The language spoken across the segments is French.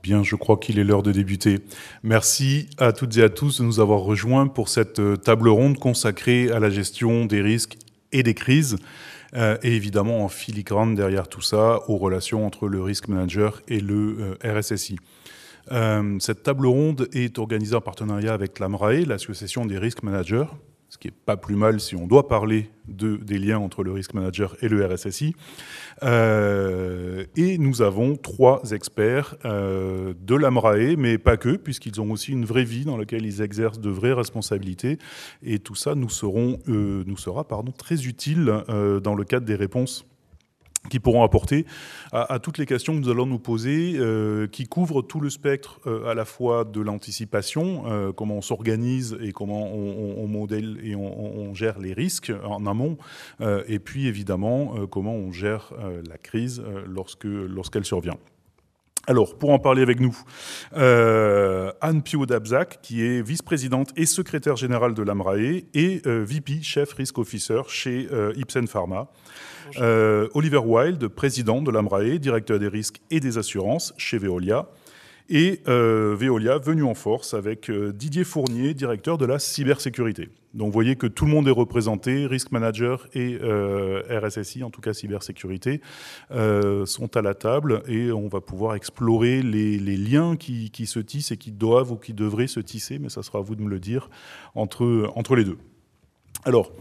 Bien, je crois qu'il est l'heure de débuter. Merci à toutes et à tous de nous avoir rejoints pour cette table ronde consacrée à la gestion des risques et des crises, et évidemment en filigrane derrière tout ça, aux relations entre le risk manager et le RSSI. Cette table ronde est organisée en partenariat avec l'AMRAE, l'Association des risques managers, ce qui n'est pas plus mal si on doit parler des liens entre le risk manager et le RSSI. Et nous avons 3 experts de l'AMRAE, mais pas que, puisqu'ils ont aussi une vraie vie dans laquelle ils exercent de vraies responsabilités. Et tout ça nous sera très utile dans le cadre des réponses qui pourront apporter à toutes les questions que nous allons nous poser, qui couvrent tout le spectre à la fois de l'anticipation, comment on s'organise et comment on modèle et on gère les risques en amont, et puis évidemment comment on gère la crise lorsqu'elle survient. Alors, pour en parler avec nous, Anne Piot-Dabzac, qui est vice-présidente et secrétaire générale de l'AMRAE et VP, Chef Risk Officer chez Ipsen Pharma. Oliver Wild, président de l'AMRAE, directeur des risques et des assurances chez Veolia. Et Veolia, venu en force avec Didier Fournier, directeur de la cybersécurité. Donc vous voyez que tout le monde est représenté, risk manager et RSSI, en tout cas cybersécurité, sont à la table et on va pouvoir explorer les liens qui se tissent et qui doivent ou qui devraient se tisser, mais ça sera à vous de me le dire, entre les deux. Alors,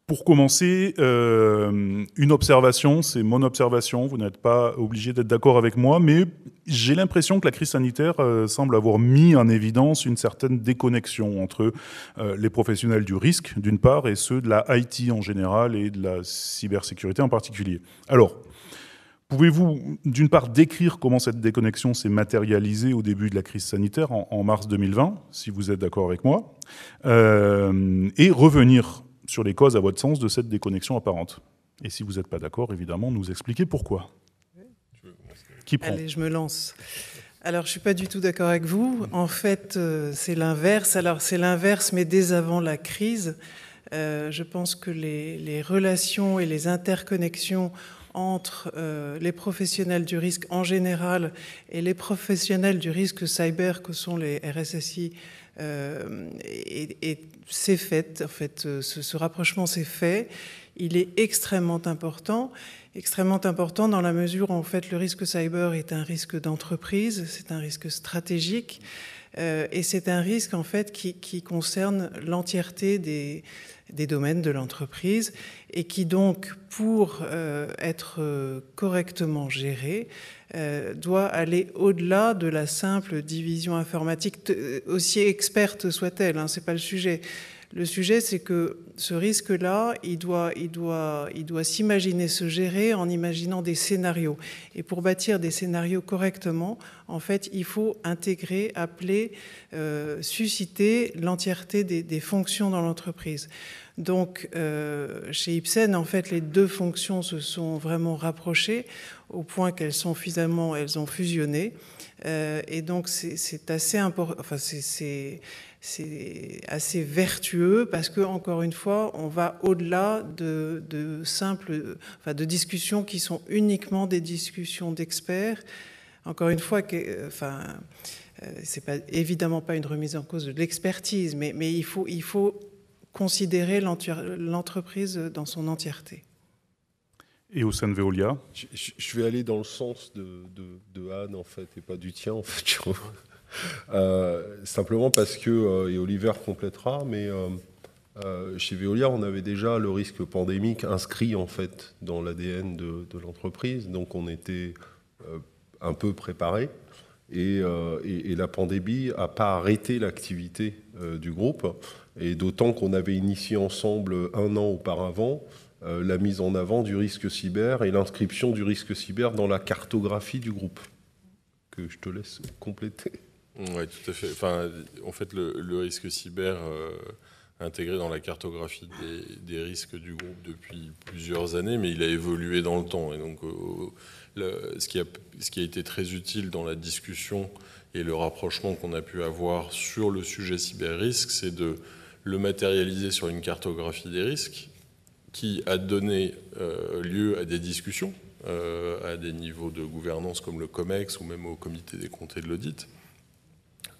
pour commencer, une observation, c'est mon observation, vous n'êtes pas obligé d'être d'accord avec moi, mais j'ai l'impression que la crise sanitaire semble avoir mis en évidence une certaine déconnexion entre les professionnels du risque, d'une part, et ceux de la IT en général et de la cybersécurité en particulier. Alors, pouvez-vous, d'une part, décrire comment cette déconnexion s'est matérialisée au début de la crise sanitaire, en mars 2020, si vous êtes d'accord avec moi, et revenir sur les causes, à votre sens, de cette déconnexion apparente. Et si vous n'êtes pas d'accord, évidemment, nous expliquer pourquoi. Qui prend ? Allez, je me lance. Alors, je ne suis pas du tout d'accord avec vous. En fait, c'est l'inverse. Alors, c'est l'inverse, mais dès avant la crise. Je pense que les relations et les interconnexions entre les professionnels du risque en général et les professionnels du risque cyber que sont les RSSI, et c'est fait, en fait, ce rapprochement s'est fait. Il est extrêmement important dans la mesure où en fait le risque cyber est un risque d'entreprise, c'est un risque stratégique, et c'est un risque en fait qui concerne l'entièreté des domaines de l'entreprise et qui donc, pour être correctement géré, doit aller au-delà de la simple division informatique, aussi experte soit-elle, hein, c'est pas le sujet. Le sujet, c'est que ce risque-là, il doit s'imaginer, se gérer en imaginant des scénarios. Et pour bâtir des scénarios correctement, en fait, il faut intégrer, appeler, susciter l'entièreté des fonctions dans l'entreprise. Donc, chez Ipsen, en fait, les deux fonctions se sont vraiment rapprochées au point qu'elles ont fusionné. Et donc, c'est assez important. Enfin, c'est assez vertueux parce que, encore une fois, on va au-delà de discussions qui sont uniquement des discussions d'experts. Encore une fois, c'est évidemment pas une remise en cause de l'expertise, mais il faut considérer l'entreprise dans son entièreté. Et au sein de Veolia ? Je vais aller dans le sens de Anne, en fait, et pas du tien, en fait. Simplement parce que, et Oliver complétera, mais chez Veolia, on avait déjà le risque pandémique inscrit, en fait, dans l'ADN de l'entreprise. Donc, on était un peu préparé. Et la pandémie n'a pas arrêté l'activité du groupe. Et d'autant qu'on avait initié ensemble 1 an auparavant la mise en avant du risque cyber et l'inscription du risque cyber dans la cartographie du groupe, que je te laisse compléter. Oui, tout à fait. Enfin, en fait, le risque cyber intégré dans la cartographie des risques du groupe depuis plusieurs années, mais il a évolué dans le temps. Et donc, ce qui a été très utile dans la discussion et le rapprochement qu'on a pu avoir sur le sujet cyber-risque, c'est de le matérialiser sur une cartographie des risques qui a donné lieu à des discussions à des niveaux de gouvernance comme le COMEX ou même au comité des comptes et de l'audit,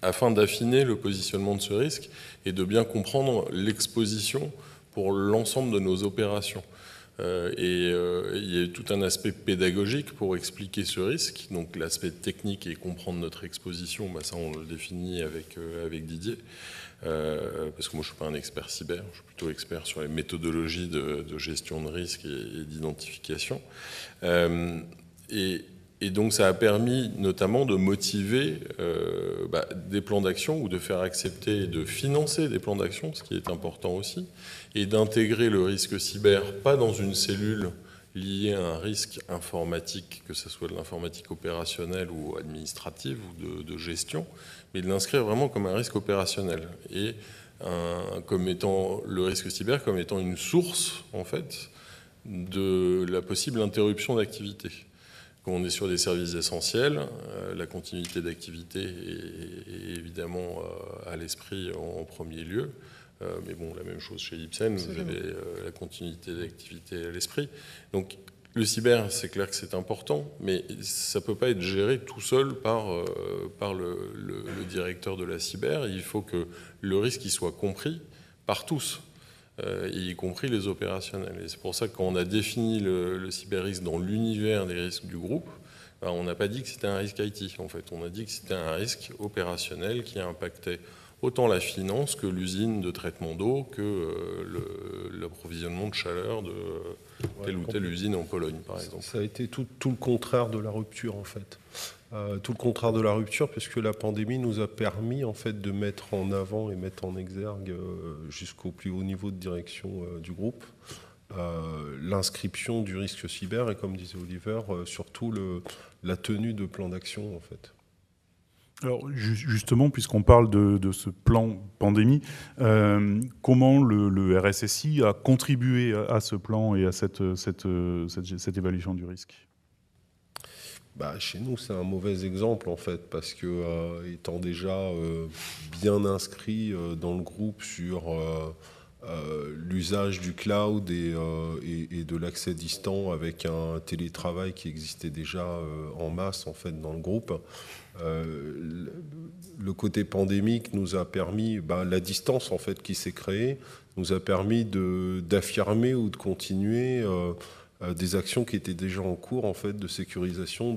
afin d'affiner le positionnement de ce risque et de bien comprendre l'exposition pour l'ensemble de nos opérations. Il y a tout un aspect pédagogique pour expliquer ce risque, donc l'aspect technique et comprendre notre exposition, ça on le définit avec Didier, parce que moi je ne suis pas un expert cyber, je suis plutôt expert sur les méthodologies de gestion de risque et d'identification. Et donc ça a permis notamment de motiver des plans d'action ou de faire accepter et de financer des plans d'action, ce qui est important aussi, et d'intégrer le risque cyber, pas dans une cellule liée à un risque informatique, que ce soit de l'informatique opérationnelle ou administrative ou de gestion, mais de l'inscrire vraiment comme un risque opérationnel et comme étant le risque cyber comme étant une source en fait de la possible interruption d'activité. Quand on est sur des services essentiels, la continuité d'activité est évidemment à l'esprit en premier lieu. Mais bon, la même chose chez Ipsen, vous avez la continuité d'activité à l'esprit. Donc le cyber, c'est clair que c'est important, mais ça ne peut pas être géré tout seul par le directeur de la cyber. Il faut que le risque il soit compris par tous. Y compris les opérationnels. Et c'est pour ça que quand on a défini le cyber-risque dans l'univers des risques du groupe, on n'a pas dit que c'était un risque IT, en fait. On a dit que c'était un risque opérationnel qui impactait autant la finance que l'usine de traitement d'eau, que l'approvisionnement de chaleur de telle ou telle usine en Pologne, par exemple. Ça a été tout le contraire de la rupture, en fait. Tout le contraire de la rupture, puisque la pandémie nous a permis en fait de mettre en avant et mettre en exergue jusqu'au plus haut niveau de direction du groupe l'inscription du risque cyber et, comme disait Oliver, surtout la tenue de plans d'action en fait. Alors justement, puisqu'on parle de ce plan pandémie, comment le RSSI a contribué à ce plan et à cette évaluation du risque ? Chez nous, c'est un mauvais exemple, en fait, parce que, étant déjà bien inscrit dans le groupe sur l'usage du cloud et de l'accès distant avec un télétravail qui existait déjà en masse, en fait, dans le groupe, le côté pandémique nous a permis, la distance, en fait, qui s'est créée, nous a permis d'affirmer ou de continuer des actions qui étaient déjà en cours en fait de sécurisation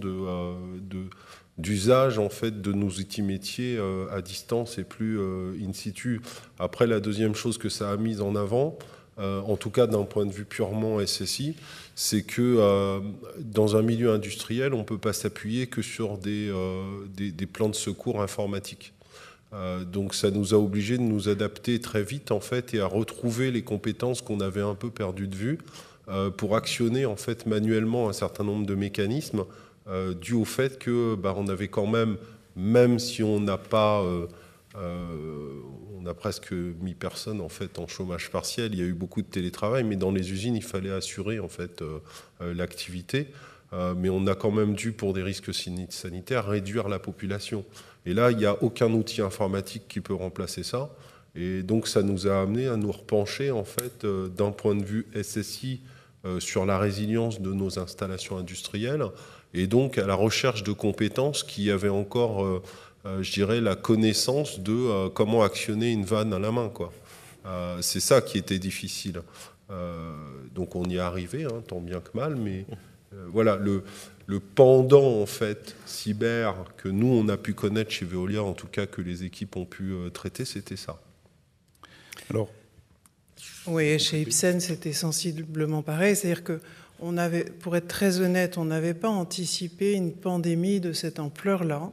d'usage en fait de nos outils métiers à distance et plus in situ. Après, la deuxième chose que ça a mise en avant, en tout cas d'un point de vue purement SSI, c'est que dans un milieu industriel, on ne peut pas s'appuyer que sur des plans de secours informatiques. Donc ça nous a obligés de nous adapter très vite en fait et à retrouver les compétences qu'on avait un peu perdues de vue pour actionner en fait manuellement un certain nombre de mécanismes dû au fait que on avait quand même si on n'a pas on a presque mis personne en fait en chômage partiel, il y a eu beaucoup de télétravail, mais dans les usines il fallait assurer en fait l'activité, mais on a quand même dû pour des risques sanitaires réduire la population. Et là il n'y a aucun outil informatique qui peut remplacer ça, et donc ça nous a amené à nous repencher en fait d'un point de vue SSI sur la résilience de nos installations industrielles et donc à la recherche de compétences qui avaient encore, je dirais, la connaissance de comment actionner une vanne à la main, quoi. C'est ça qui était difficile. Donc on y est arrivé, hein, tant bien que mal, mais voilà, le pendant en fait cyber que nous on a pu connaître chez Veolia, en tout cas que les équipes ont pu traiter, c'était ça. Alors, oui, chez Ipsen, c'était sensiblement pareil. C'est-à-dire que, pour être très honnête, on n'avait pas anticipé une pandémie de cette ampleur-là.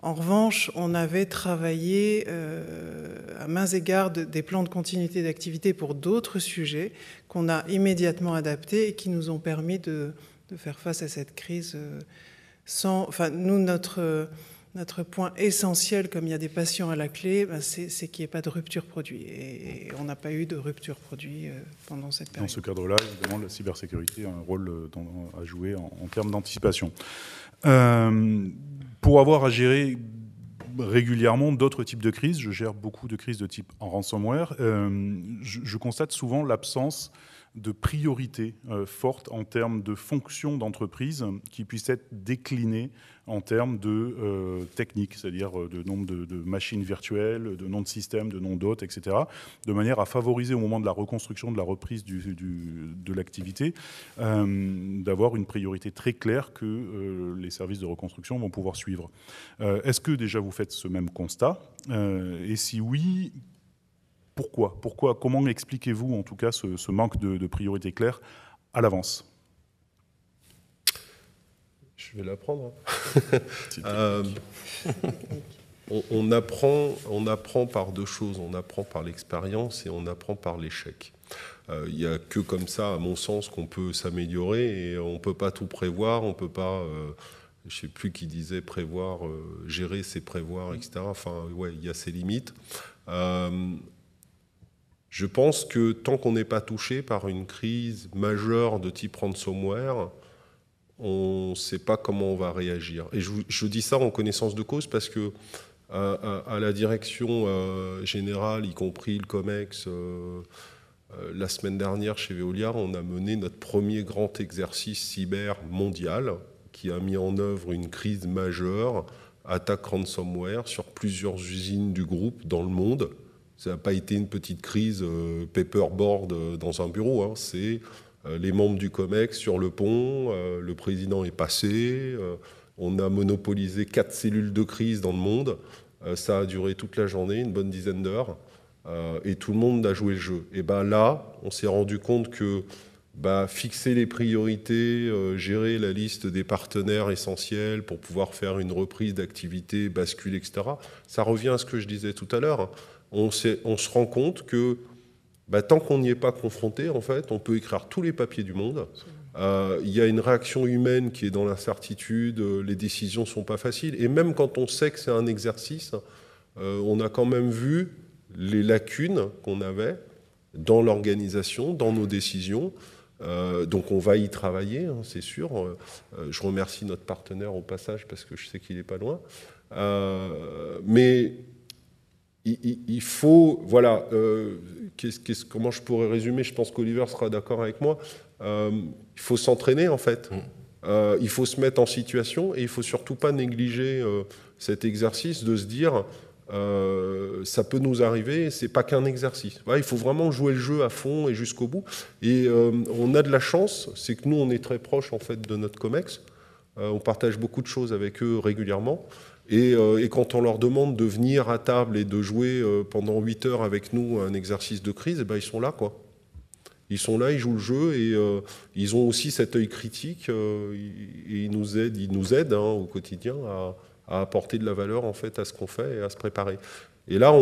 En revanche, on avait travaillé à mains égards des plans de continuité d'activité pour d'autres sujets qu'on a immédiatement adaptés et qui nous ont permis de faire face à cette crise nous, notre point essentiel, comme il y a des patients à la clé, c'est qu'il n'y ait pas de rupture produit. Et on n'a pas eu de rupture produit pendant cette période. Dans ce cadre-là, évidemment, la cybersécurité a un rôle à jouer en termes d'anticipation. Pour avoir à gérer régulièrement d'autres types de crises, je gère beaucoup de crises de type en ransomware, je constate souvent l'absence de priorités fortes en termes de fonctions d'entreprise qui puissent être déclinées en termes de techniques, c'est-à-dire de nombre de machines virtuelles, de noms de systèmes, de noms d'hôtes, etc., de manière à favoriser au moment de la reconstruction, de la reprise de l'activité, d'avoir une priorité très claire que les services de reconstruction vont pouvoir suivre. Est-ce que déjà vous faites ce même constat ? Et si oui, pourquoi ? Comment expliquez-vous en tout cas ce manque de priorité claire à l'avance ? Je vais l'apprendre. On apprend par deux choses. On apprend par l'expérience et on apprend par l'échec. Il n'y a que comme ça, à mon sens, qu'on peut s'améliorer et on ne peut pas tout prévoir, on ne peut pas... je ne sais plus qui disait prévoir, gérer c'est prévoir, etc. Enfin, ouais, il y a ses limites. Je pense que tant qu'on n'est pas touché par une crise majeure de type ransomware, on ne sait pas comment on va réagir. Et je dis ça en connaissance de cause parce que à la direction générale, y compris le COMEX, la semaine dernière chez Veolia, on a mené notre premier grand exercice cyber mondial qui a mis en œuvre une crise majeure, attaque ransomware, sur plusieurs usines du groupe dans le monde. Ça n'a pas été une petite crise paperboard dans un bureau, hein. C'est les membres du COMEX sur le pont, le président est passé, on a monopolisé 4 cellules de crise dans le monde, ça a duré toute la journée, une bonne dizaine d'heures, et tout le monde a joué le jeu. Et bien là, on s'est rendu compte que fixer les priorités, gérer la liste des partenaires essentiels pour pouvoir faire une reprise d'activité, bascule, etc., ça revient à ce que je disais tout à l'heure. On se rend compte que tant qu'on n'y est pas confronté, en fait, on peut écrire tous les papiers du monde. Il y a une réaction humaine qui est dans l'incertitude, les décisions ne sont pas faciles. Et même quand on sait que c'est un exercice, on a quand même vu les lacunes qu'on avait dans l'organisation, dans nos décisions. Donc on va y travailler, hein, c'est sûr. Je remercie notre partenaire au passage parce que je sais qu'il n'est pas loin. Mais il faut, voilà, comment je pourrais résumer ? Je pense qu'Oliver sera d'accord avec moi. Il faut s'entraîner, en fait. Il faut se mettre en situation et il ne faut surtout pas négliger cet exercice de se dire ça peut nous arriver, c'est pas qu'un exercice. Voilà, il faut vraiment jouer le jeu à fond et jusqu'au bout. Et on a de la chance, c'est que nous, on est très proches, en fait, de notre COMEX. On partage beaucoup de choses avec eux régulièrement. Et quand on leur demande de venir à table et de jouer pendant 8 heures avec nous un exercice de crise, ils sont là, quoi. Ils sont là, ils jouent le jeu et ils ont aussi cet œil critique et ils nous aident hein, au quotidien à apporter de la valeur en fait à ce qu'on fait et à se préparer. Et là,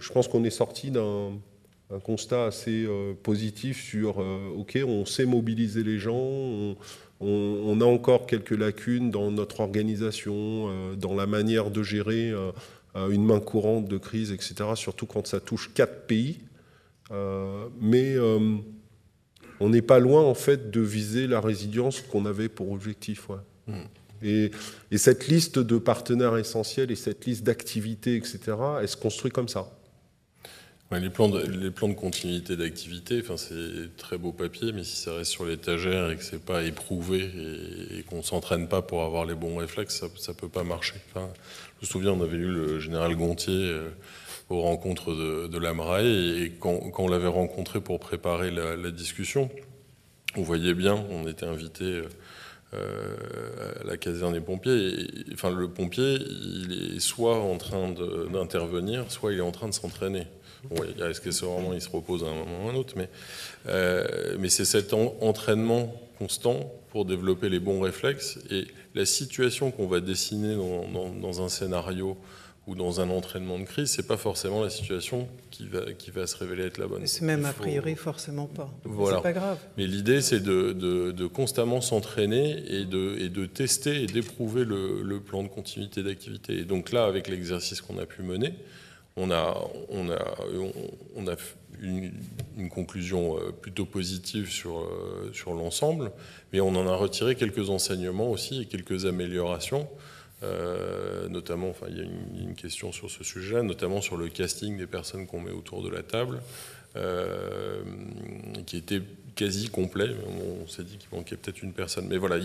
je pense qu'on est sorti d'un constat assez positif sur OK, on sait mobiliser les gens, on a encore quelques lacunes dans notre organisation, dans la manière de gérer une main courante de crise, etc., surtout quand ça touche 4 pays. Mais on n'est pas loin, en fait, de viser la résilience qu'on avait pour objectif. Ouais. Et cette liste de partenaires essentiels et cette liste d'activités, etc., elle se construit comme ça. Ouais, les plans de continuité d'activité, c'est très beau papier, mais si ça reste sur l'étagère et que c'est pas éprouvé et qu'on s'entraîne pas pour avoir les bons réflexes, ça peut pas marcher. Je me souviens, on avait eu le général Gontier aux rencontres de l'AMRAE et quand on l'avait rencontré pour préparer la discussion, on voyait bien, on était invité à la caserne des pompiers. Le pompier, il est soit en train d'intervenir, soit il est en train de s'entraîner. Bon, est-ce que c'est vraiment il se repose à un moment ou à un autre, mais c'est cet entraînement constant pour développer les bons réflexes. Et la situation qu'on va dessiner dans un scénario ou dans un entraînement de crise, c'est pas forcément la situation qui va se révéler être la bonne. C'est même a priori forcément pas. Voilà. C'est pas grave. Mais l'idée, c'est de constamment s'entraîner et de tester et d'éprouver le plan de continuité d'activité. Et donc là, avec l'exercice qu'on a pu mener, on a une conclusion plutôt positive sur l'ensemble, mais on en a retiré quelques enseignements aussi et quelques améliorations notamment, enfin, il y a une question sur ce sujet-là, notamment sur le casting des personnes qu'on met autour de la table, qui était quasi complet. On s'est dit qu'il manquait peut-être une personne. Mais voilà,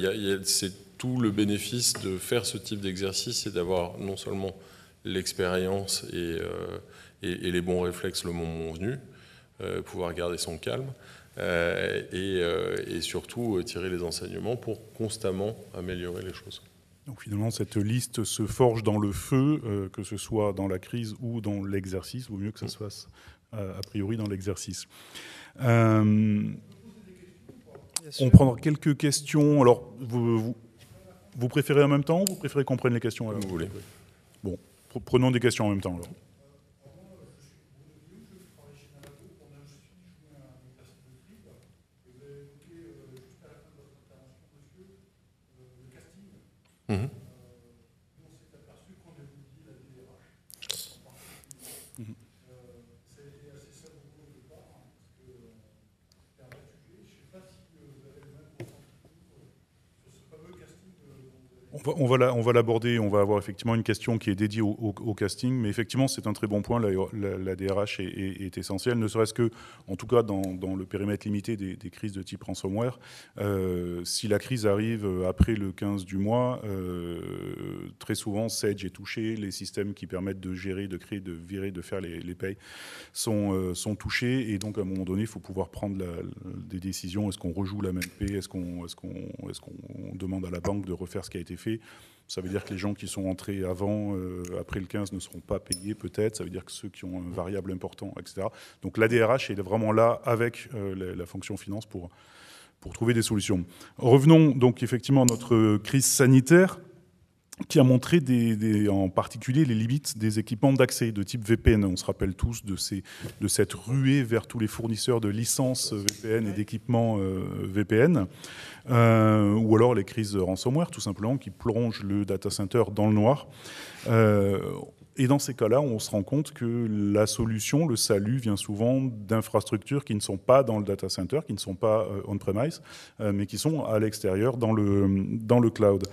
c'est tout le bénéfice de faire ce type d'exercice, c'est d'avoir non seulement l'expérience et les bons réflexes le moment venu, pouvoir garder son calme, et surtout tirer les enseignements pour constamment améliorer les choses. Donc finalement, cette liste se forge dans le feu, que ce soit dans la crise ou dans l'exercice. Vaut mieux que ça se fasse a priori dans l'exercice. On prendra quelques questions. Alors, vous préférez en même temps ou vous préférez qu'on prenne les questions comme vous voulez. Bon, prenons des questions en même temps alors. Mmh. On va l'aborder, on va avoir effectivement une question qui est dédiée au casting, mais effectivement c'est un très bon point, la DRH est essentielle, ne serait-ce que, en tout cas dans le périmètre limité des crises de type ransomware, si la crise arrive après le 15 du mois, très souvent Sage est touché, les systèmes qui permettent de gérer, de créer, de virer, de faire les payes sont touchés, et donc à un moment donné il faut pouvoir prendre des décisions. Est-ce qu'on rejoue la même paie, est-ce qu'on demande à la banque de refaire ce qui a été fait? Ça veut dire que les gens qui sont entrés après le 15 ne seront pas payés peut-être, ça veut dire que ceux qui ont un variable important, etc. Donc la DRH est vraiment là avec la fonction finance pour trouver des solutions. Revenons donc effectivement à notre crise sanitaire qui a montré en particulier les limites des équipements d'accès de type VPN. On se rappelle tous de cette ruée vers tous les fournisseurs de licences VPN et d'équipements VPN, ou alors les crises ransomware, tout simplement, qui plongent le data center dans le noir. Et dans ces cas-là, on se rend compte que la solution, le salut, vient souvent d'infrastructures qui ne sont pas dans le data center, qui ne sont pas on-premise, mais qui sont à l'extérieur, dans le cloud.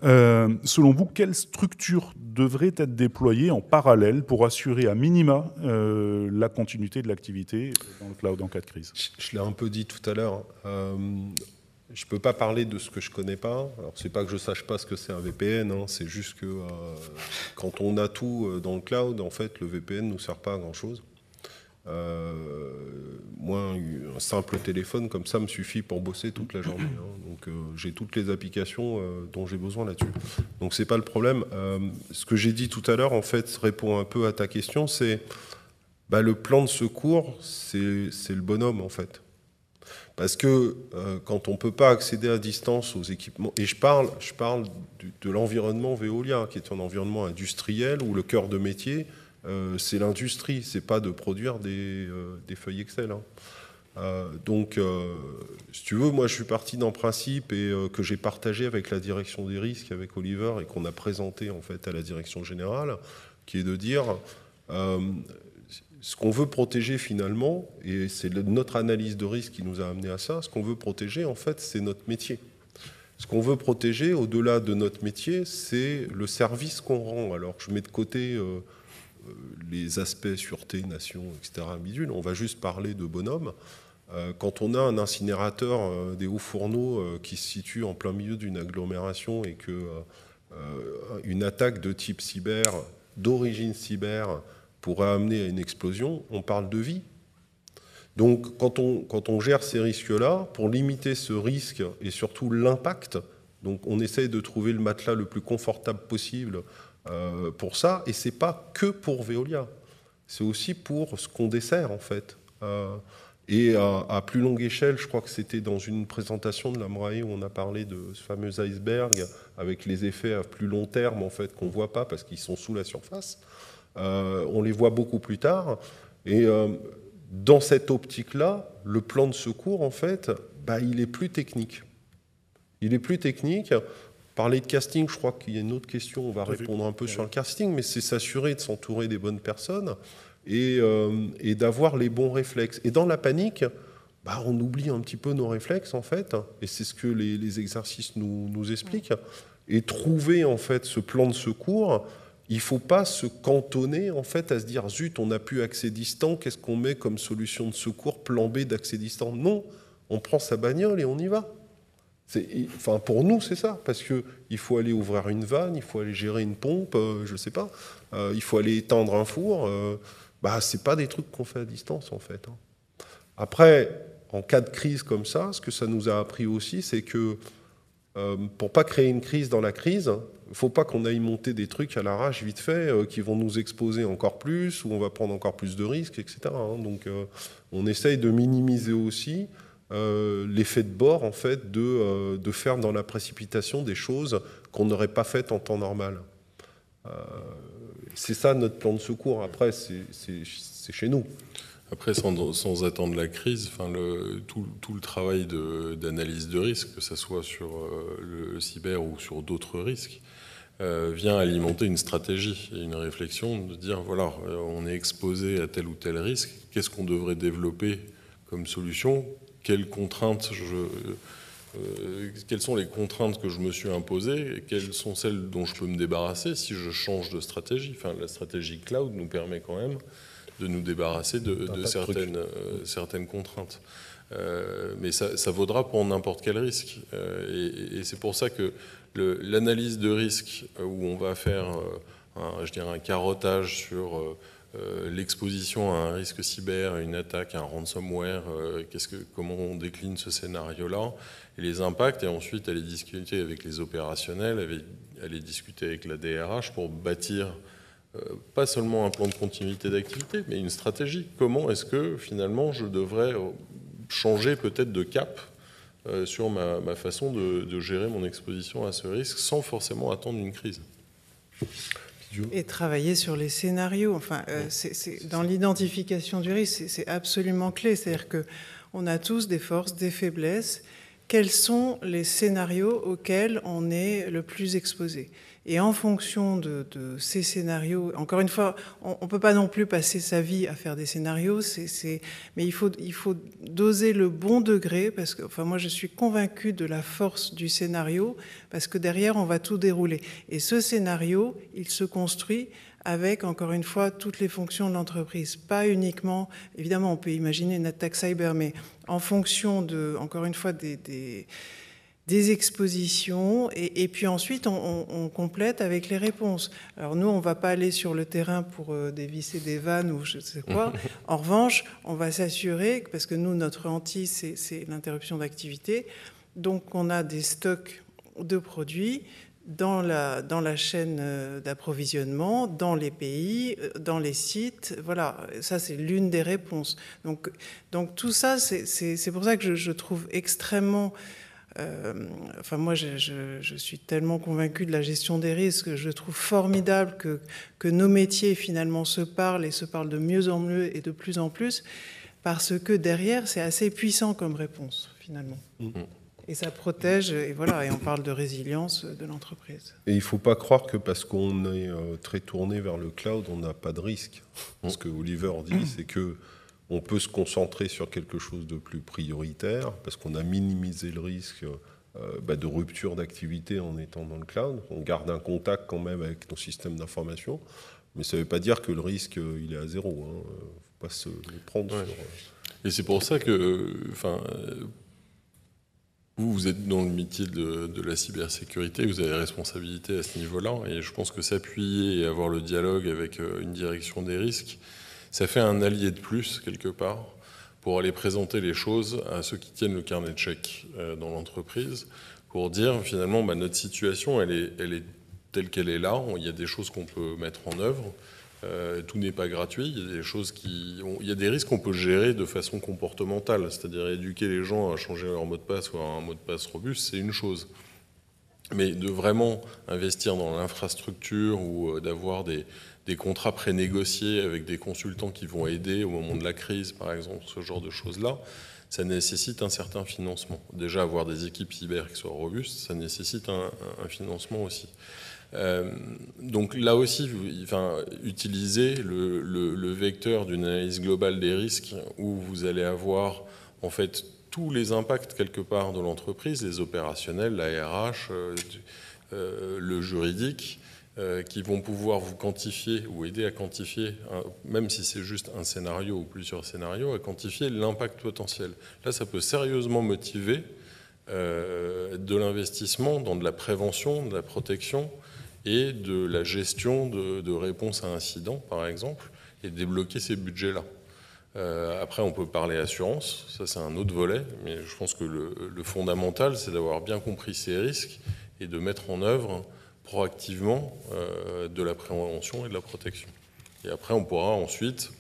Selon vous, quelles structures devraient être déployées en parallèle pour assurer à minima la continuité de l'activité dans le cloud en cas de crise? Je l'ai un peu dit tout à l'heure. Je ne peux pas parler de ce que je ne connais pas. Alors, c'est pas que je ne sache pas ce que c'est un VPN, hein, c'est juste que quand on a tout dans le cloud, en fait, le VPN ne nous sert pas à grand-chose. Moi, un simple téléphone comme ça me suffit pour bosser toute la journée. Hein. Donc, j'ai toutes les applications dont j'ai besoin là-dessus. Donc, ce n'est pas le problème. Ce que j'ai dit tout à l'heure, en fait, répond un peu à ta question. C'est le plan de secours, c'est le bonhomme, en fait. Parce que quand on ne peut pas accéder à distance aux équipements, et je parle de l'environnement Veolia, qui est un environnement industriel où le cœur de métier, c'est l'industrie, c'est pas de produire des feuilles Excel. Hein. Donc, si tu veux, moi je suis parti d'un principe que j'ai partagé avec la direction des risques, avec Oliver, et qu'on a présenté en fait à la direction générale, qui est de dire... ce qu'on veut protéger finalement, et c'est notre analyse de risque qui nous a amené à ça, ce qu'on veut protéger en fait c'est notre métier. Ce qu'on veut protéger au-delà de notre métier, c'est le service qu'on rend. Alors je mets de côté les aspects sûreté, nation, etc. bidule, on va juste parler de bonhomme. Quand on a un incinérateur des hauts fourneaux qui se situe en plein milieu d'une agglomération et qu'une attaque de type cyber, d'origine cyber, pourrait amener à une explosion, on parle de vie. Donc quand on gère ces risques-là, pour limiter ce risque et surtout l'impact, donc on essaye de trouver le matelas le plus confortable possible pour ça, et c'est pas que pour Veolia, c'est aussi pour ce qu'on dessert en fait. Et à plus longue échelle, je crois que c'était dans une présentation de la MRAE où on a parlé de ce fameux iceberg avec les effets à plus long terme en fait qu'on voit pas parce qu'ils sont sous la surface. On les voit beaucoup plus tard. Et dans cette optique-là, le plan de secours, en fait, il est plus technique. Il est plus technique. Parler de casting, je crois qu'il y a une autre question, on va répondre un peu sur le casting, mais c'est s'assurer de s'entourer des bonnes personnes et d'avoir les bons réflexes. Et dans la panique, on oublie un petit peu nos réflexes, en fait, et c'est ce que les exercices nous expliquent. et trouver en fait ce plan de secours. Il ne faut pas se cantonner en fait à se dire zut, on n'a plus accès distant, qu'est-ce qu'on met comme solution de secours, plan B d'accès distant? Non, on prend sa bagnole et on y va. Enfin, pour nous, c'est ça, parce qu'il faut aller ouvrir une vanne, il faut aller gérer une pompe, je ne sais pas, il faut aller éteindre un four. Ce n'est pas des trucs qu'on fait à distance en fait. Après, en cas de crise comme ça, ce que ça nous a appris aussi, c'est que pour ne pas créer une crise dans la crise, il ne faut pas qu'on aille monter des trucs à l'arrache vite fait qui vont nous exposer encore plus, ou on va prendre encore plus de risques, etc. Donc on essaye de minimiser aussi l'effet de bord en fait, de faire dans la précipitation des choses qu'on n'aurait pas faites en temps normal. C'est ça notre plan de secours. Après, c'est chez nous. Après, sans attendre la crise, tout le travail d'analyse de risque, que ce soit sur le cyber ou sur d'autres risques, vient alimenter une stratégie et une réflexion de dire, voilà, on est exposé à tel ou tel risque, qu'est-ce qu'on devrait développer comme solution, quelles sont les contraintes que je me suis imposées et quelles sont celles dont je peux me débarrasser si je change de stratégie. La stratégie cloud nous permet quand même de nous débarrasser de certaines contraintes. Mais ça vaudra pour n'importe quel risque. Et c'est pour ça que l'analyse de risque, où on va faire un carottage sur l'exposition à un risque cyber, à une attaque, à un ransomware, comment on décline ce scénario-là, et les impacts, et ensuite aller discuter avec les opérationnels, aller discuter avec la DRH pour bâtir pas seulement un plan de continuité d'activité, mais une stratégie. Comment est-ce que finalement je devrais changer peut-être de cap sur ma façon de gérer mon exposition à ce risque sans forcément attendre une crise. Et travailler sur les scénarios. Dans l'identification du risque, c'est absolument clé. C'est-à-dire qu'on a tous des forces, des faiblesses. Quels sont les scénarios auxquels on est le plus exposé? Et en fonction de ces scénarios, encore une fois, on ne peut pas non plus passer sa vie à faire des scénarios, mais il faut doser le bon degré, parce que moi je suis convaincue de la force du scénario, parce que derrière on va tout dérouler. Et ce scénario, il se construit avec, encore une fois, toutes les fonctions de l'entreprise. Pas uniquement, évidemment on peut imaginer une attaque cyber, mais en fonction encore une fois, des expositions, et puis ensuite on complète avec les réponses. Alors nous, on ne va pas aller sur le terrain pour dévisser des vannes ou je ne sais quoi. En revanche, on va s'assurer, parce que nous, notre hantise, c'est l'interruption d'activité, donc on a des stocks de produits dans la chaîne d'approvisionnement, dans les pays, dans les sites. Voilà, ça c'est l'une des réponses. Donc tout ça, c'est pour ça que je trouve extrêmement... moi, je suis tellement convaincue de la gestion des risques. Je trouve formidable que nos métiers, finalement, se parlent et se parlent de mieux en mieux et de plus en plus, parce que derrière, c'est assez puissant comme réponse, finalement. Et ça protège, et voilà, et on parle de résilience de l'entreprise. Et il ne faut pas croire que parce qu'on est très tourné vers le cloud, on n'a pas de risque. Ce que Oliver dit, c'est que on peut se concentrer sur quelque chose de plus prioritaire parce qu'on a minimisé le risque de rupture d'activité en étant dans le cloud. On garde un contact quand même avec nos systèmes d'information, mais ça ne veut pas dire que le risque il est à zéro. Il ne faut pas se prendre sur... Et c'est pour ça que... Vous êtes dans le métier de la cybersécurité, vous avez des responsabilités à ce niveau-là, et je pense que s'appuyer et avoir le dialogue avec une direction des risques, ça fait un allié de plus, quelque part, pour aller présenter les choses à ceux qui tiennent le carnet de chèques dans l'entreprise, pour dire, finalement, notre situation, elle est telle qu'elle est là, il y a des choses qu'on peut mettre en œuvre, tout n'est pas gratuit, il y a des choses il y a des risques qu'on peut gérer de façon comportementale, c'est-à-dire éduquer les gens à changer leur mot de passe ou à un mot de passe robuste, c'est une chose. Mais de vraiment investir dans l'infrastructure ou d'avoir des contrats prénégociés avec des consultants qui vont aider au moment de la crise, par exemple, ce genre de choses-là, ça nécessite un certain financement. Déjà, avoir des équipes cyber qui soient robustes, ça nécessite un financement aussi. Donc là aussi, utiliser le vecteur d'une analyse globale des risques où vous allez avoir en fait tous les impacts quelque part de l'entreprise, les opérationnels, la RH, le juridique, qui vont pouvoir vous quantifier ou aider à quantifier, même si c'est juste un scénario ou plusieurs scénarios, à quantifier l'impact potentiel. Là, ça peut sérieusement motiver de l'investissement dans de la prévention, de la protection et de la gestion de réponses à incidents, par exemple, et débloquer ces budgets-là. Après, on peut parler assurance, ça c'est un autre volet, mais je pense que le fondamental, c'est d'avoir bien compris ces risques et de mettre en œuvre proactivement de la prévention et de la protection. Et après, on pourra ensuite,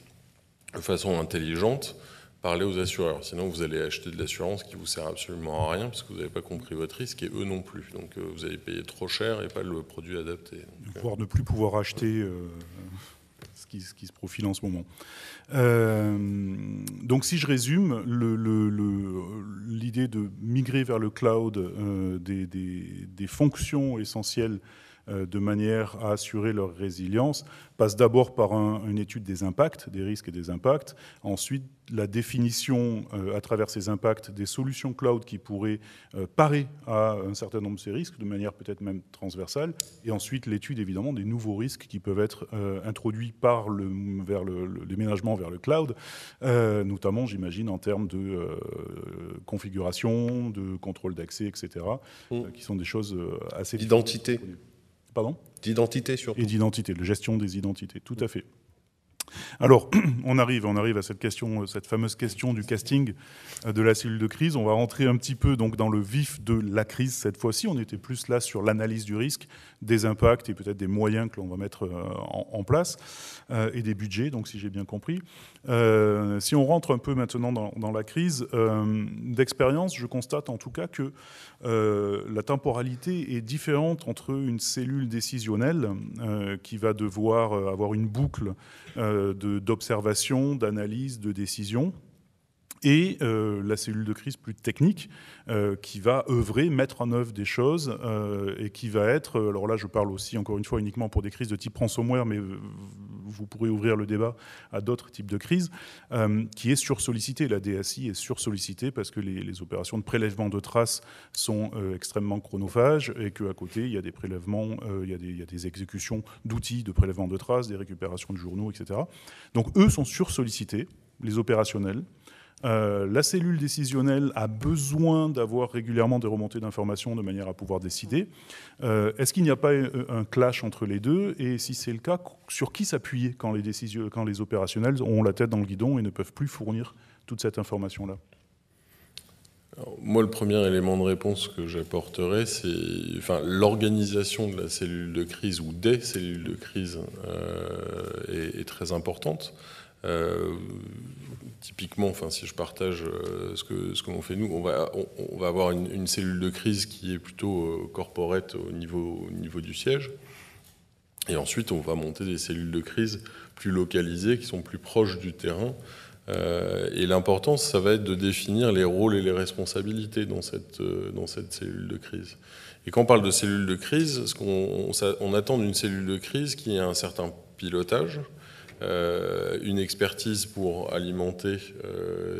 de façon intelligente, parler aux assureurs. Sinon, vous allez acheter de l'assurance qui vous sert absolument à rien parce que vous n'avez pas compris votre risque et eux non plus. Donc, vous allez payer trop cher et pas le produit adapté. Donc, voire ne plus pouvoir acheter ce qui se profile en ce moment. Donc, si je résume, l'idée de migrer vers le cloud des fonctions essentielles de manière à assurer leur résilience passe d'abord par une étude des impacts, des risques et des impacts. Ensuite, la définition à travers ces impacts des solutions cloud qui pourraient parer à un certain nombre de ces risques de manière peut-être même transversale. Et ensuite, l'étude évidemment des nouveaux risques qui peuvent être introduits par vers le déménagement vers le cloud, notamment j'imagine en termes de configuration, de contrôle d'accès, etc., qui sont des choses assez... D'identité. Pardon ? D'identité surtout. Et d'identité, de gestion des identités, tout à fait. Alors, on arrive à cette fameuse question du casting de la cellule de crise. On va rentrer un petit peu donc dans le vif de la crise cette fois-ci. On était plus là sur l'analyse du risque, des impacts et peut-être des moyens que l'on va mettre en place et des budgets, donc si j'ai bien compris. Si on rentre un peu maintenant dans la crise, d'expérience, je constate en tout cas que la temporalité est différente entre une cellule décisionnelle qui va devoir avoir une boucle d'observation, d'analyse, de décision, et la cellule de crise plus technique qui va œuvrer, mettre en œuvre des choses et qui va être, alors là je parle aussi encore une fois uniquement pour des crises de type ransomware, mais vous pourrez ouvrir le débat à d'autres types de crises, qui est sursollicitée. La DSI est sursollicitée parce que les opérations de prélèvement de traces sont extrêmement chronophages et qu'à côté il y a des prélèvements, il y a des exécutions d'outils de prélèvement de traces, des récupérations de journaux, etc. Donc eux sont sursollicités, les opérationnels. La cellule décisionnelle a besoin d'avoir régulièrement des remontées d'informations de manière à pouvoir décider. Est-ce qu'il n'y a pas un clash entre les deux? Et si c'est le cas, sur qui s'appuyer quand les opérationnels ont la tête dans le guidon et ne peuvent plus fournir toute cette information-là? Moi, le premier élément de réponse que j'apporterai, c'est l'organisation de la cellule de crise ou des cellules de crise est très importante. Typiquement, si je partage ce que l'on fait nous, on va avoir une cellule de crise qui est plutôt corporate au niveau du siège. Et ensuite, on va monter des cellules de crise plus localisées, qui sont plus proches du terrain. Et l'important, ça va être de définir les rôles et les responsabilités dans cette cellule de crise. Et quand on parle de cellule de crise, on attend d'une cellule de crise qui ait un certain pilotage, une expertise pour alimenter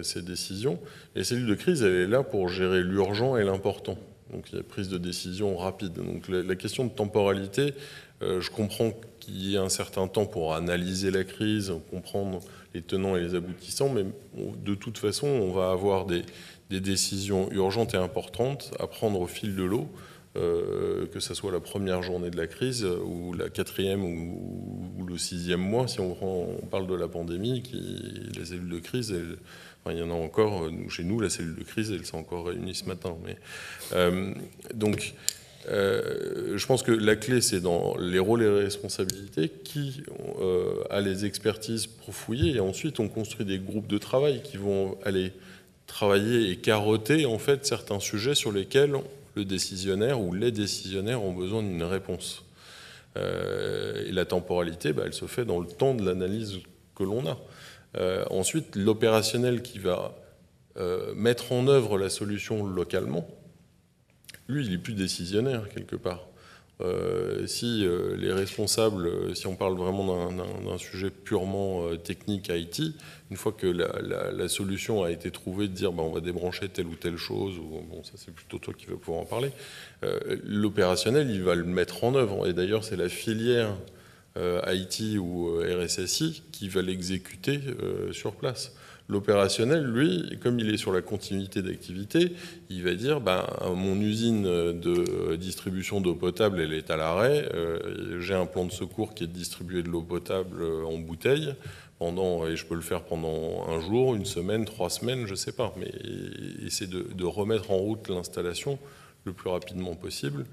ces décisions. Et la cellule de crise, elle est là pour gérer l'urgent et l'important. Donc il y a prise de décision rapide. Donc la question de temporalité, je comprends qu'il y ait un certain temps pour analyser la crise, comprendre les tenants et les aboutissants, mais de toute façon, on va avoir des décisions urgentes et importantes à prendre au fil de l'eau, que ce soit la première journée de la crise ou la 4e ou le 6e mois, si on parle de la pandémie, les cellules de crise, il y en a encore, chez nous, la cellule de crise, elle s'est encore réunie ce matin. Je pense que la clé, c'est dans les rôles et les responsabilités, qui a les expertises pour fouiller, et ensuite on construit des groupes de travail qui vont aller travailler et carotter en fait certains sujets sur lesquels le décisionnaire ou les décisionnaires ont besoin d'une réponse. Et la temporalité, elle se fait dans le temps de l'analyse que l'on a. Ensuite, l'opérationnel qui va mettre en œuvre la solution localement, lui, il n'est plus décisionnaire quelque part. si les responsables, si on parle vraiment d'un sujet purement technique IT, une fois que la solution a été trouvée, de dire on va débrancher telle ou telle chose, ou bon, ça c'est plutôt toi qui vas pouvoir en parler, l'opérationnel, il va le mettre en œuvre. Et d'ailleurs, c'est la filière IT ou RSSI qui va l'exécuter sur place. L'opérationnel, lui, comme il est sur la continuité d'activité, il va dire mon usine de distribution d'eau potable, elle est à l'arrêt. J'ai un plan de secours qui est de distribuer de l'eau potable en bouteille et je peux le faire pendant un jour, une semaine, 3 semaines, je ne sais pas. Mais essayer de remettre en route l'installation le plus rapidement possible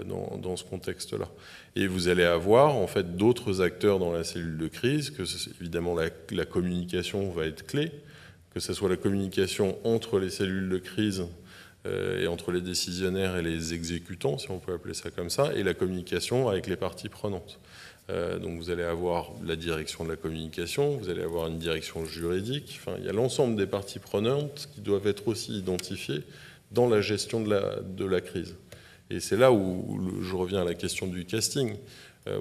dans ce contexte-là. Et vous allez avoir en fait d'autres acteurs dans la cellule de crise, évidemment la communication va être clé, que ce soit la communication entre les cellules de crise et entre les décisionnaires et les exécutants, si on peut appeler ça comme ça, et la communication avec les parties prenantes. Donc vous allez avoir la direction de la communication, vous allez avoir une direction juridique, enfin, il y a l'ensemble des parties prenantes qui doivent être aussi identifiées dans la gestion de la crise. Et c'est là où je reviens à la question du casting.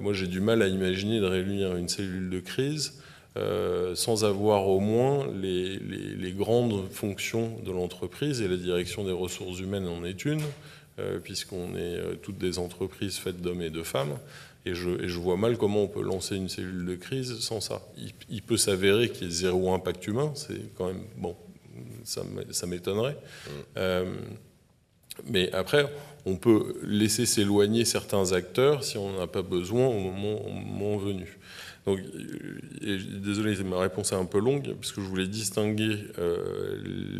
Moi, j'ai du mal à imaginer de réunir une cellule de crise sans avoir au moins les grandes fonctions de l'entreprise, et la direction des ressources humaines en est une, puisqu'on est toutes des entreprises faites d'hommes et de femmes. Et je vois mal comment on peut lancer une cellule de crise sans ça. Il peut s'avérer qu'il y ait 0 impact humain, c'est quand même... Bon, ça m'étonnerait. Mais après, on peut laisser s'éloigner certains acteurs si on n'en a pas besoin au moment venu. Donc, désolé, ma réponse est un peu longue, parce que je voulais distinguer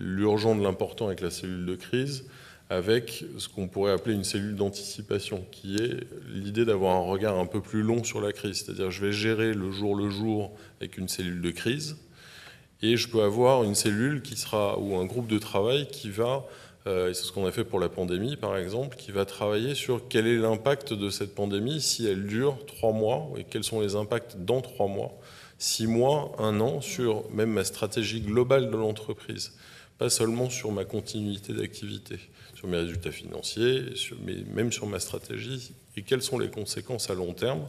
l'urgent de l'important avec la cellule de crise, avec ce qu'on pourrait appeler une cellule d'anticipation, qui est l'idée d'avoir un regard un peu plus long sur la crise. C'est-à-dire, je vais gérer le jour avec une cellule de crise, et je peux avoir une cellule qui sera, ou un groupe de travail qui va... et c'est ce qu'on a fait pour la pandémie, par exemple, qui va travailler sur quel est l'impact de cette pandémie si elle dure 3 mois, et quels sont les impacts dans 3 mois, 6 mois, 1 an, sur même ma stratégie globale de l'entreprise. Pas seulement sur ma continuité d'activité, sur mes résultats financiers, mais même sur ma stratégie, et quelles sont les conséquences à long terme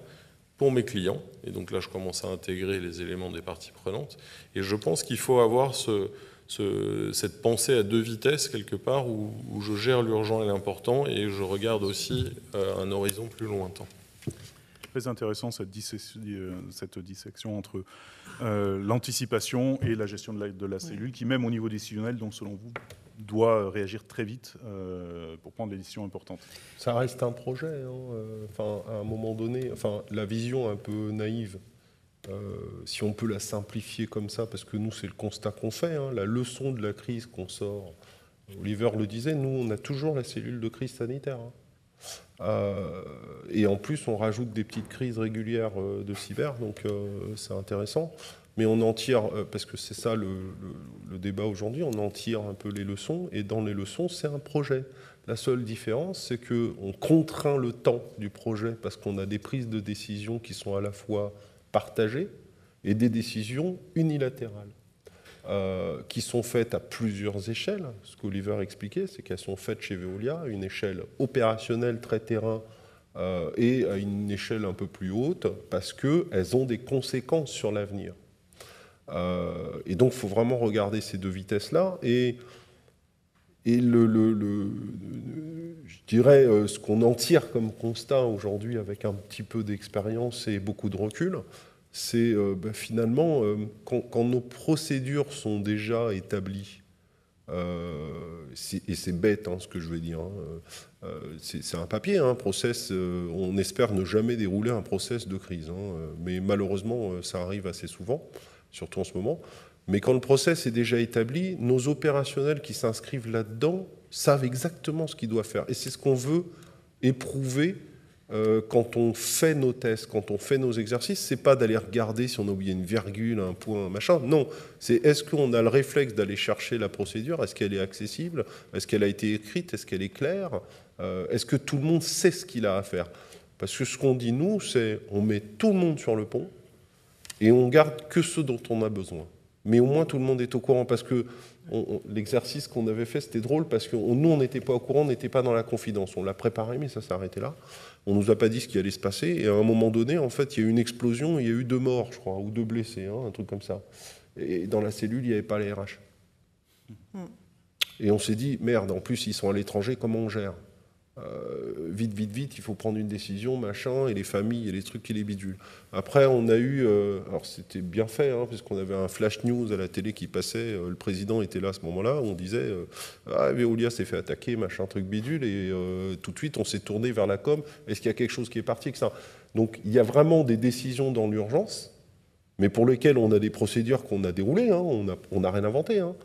pour mes clients. Et donc là, je commence à intégrer les éléments des parties prenantes. Et je pense qu'il faut avoir cette pensée à 2 vitesses, quelque part, où je gère l'urgent et l'important, et je regarde aussi un horizon plus lointain. Très intéressant cette dissection entre l'anticipation et la gestion de la cellule, qui même au niveau décisionnel, donc selon vous, doit réagir très vite pour prendre des décisions importantes. Ça reste un projet, à un moment donné, la vision un peu naïve, si on peut la simplifier comme ça, parce que nous, c'est le constat qu'on fait, la leçon de la crise qu'on sort. Oliver le disait, nous, on a toujours la cellule de crise sanitaire. Et en plus, on rajoute des petites crises régulières de cyber, donc c'est intéressant. Mais on en tire, parce que c'est ça le débat aujourd'hui, on en tire un peu les leçons, et dans les leçons, c'est un projet. La seule différence, c'est qu'on contraint le temps du projet, parce qu'on a des prises de décision qui sont à la fois partagées et des décisions unilatérales, qui sont faites à plusieurs échelles. Ce qu'Oliver expliquait, c'est qu'elles sont faites chez Veolia à une échelle opérationnelle très terrain et à une échelle un peu plus haute, parce qu'elles ont des conséquences sur l'avenir. Et donc, il faut vraiment regarder ces 2 vitesses-là. Et je dirais, ce qu'on en tire comme constat aujourd'hui avec un petit peu d'expérience et beaucoup de recul, c'est finalement, quand nos procédures sont déjà établies, et c'est bête ce que je vais dire, c'est un papier, un process, on espère ne jamais dérouler un process de crise, mais malheureusement ça arrive assez souvent, surtout en ce moment. Mais quand le process est déjà établi, nos opérationnels qui s'inscrivent là-dedans savent exactement ce qu'ils doivent faire. Et c'est ce qu'on veut éprouver quand on fait nos tests, quand on fait nos exercices. C'est pas d'aller regarder si on a oublié une virgule, un point, un machin. Non, c'est est-ce qu'on a le réflexe d'aller chercher la procédure? Est-ce qu'elle est accessible? Est-ce qu'elle a été écrite? Est-ce qu'elle est claire? Est-ce que tout le monde sait ce qu'il a à faire? Parce que ce qu'on dit, nous, c'est on met tout le monde sur le pont et on garde que ce dont on a besoin. Mais au moins, tout le monde est au courant, parce que l'exercice qu'on avait fait, c'était drôle, parce que nous, on n'était pas au courant, on n'était pas dans la confidence. On l'a préparé, mais ça s'est arrêté là. On ne nous a pas dit ce qui allait se passer, et à un moment donné, en fait, il y a eu une explosion, il y a eu 2 morts, je crois, ou 2 blessés, hein, un truc comme ça. Et dans la cellule, il n'y avait pas les RH. Et on s'est dit, merde, en plus, ils sont à l'étranger, comment on gère ? Vite, il faut prendre une décision, machin, et les familles, et les trucs et les bidules. Après, on a eu, alors c'était bien fait, hein, puisqu'on avait un flash news à la télé qui passait, le président était là à ce moment-là, on disait, Veolia s'est fait attaquer, machin, truc bidule, et tout de suite, on s'est tourné vers la com, est-ce qu'il y a quelque chose qui est parti, etc. Donc, il y a vraiment des décisions dans l'urgence, mais pour lesquelles on a des procédures qu'on a déroulées, hein, on n'a rien inventé. Hein.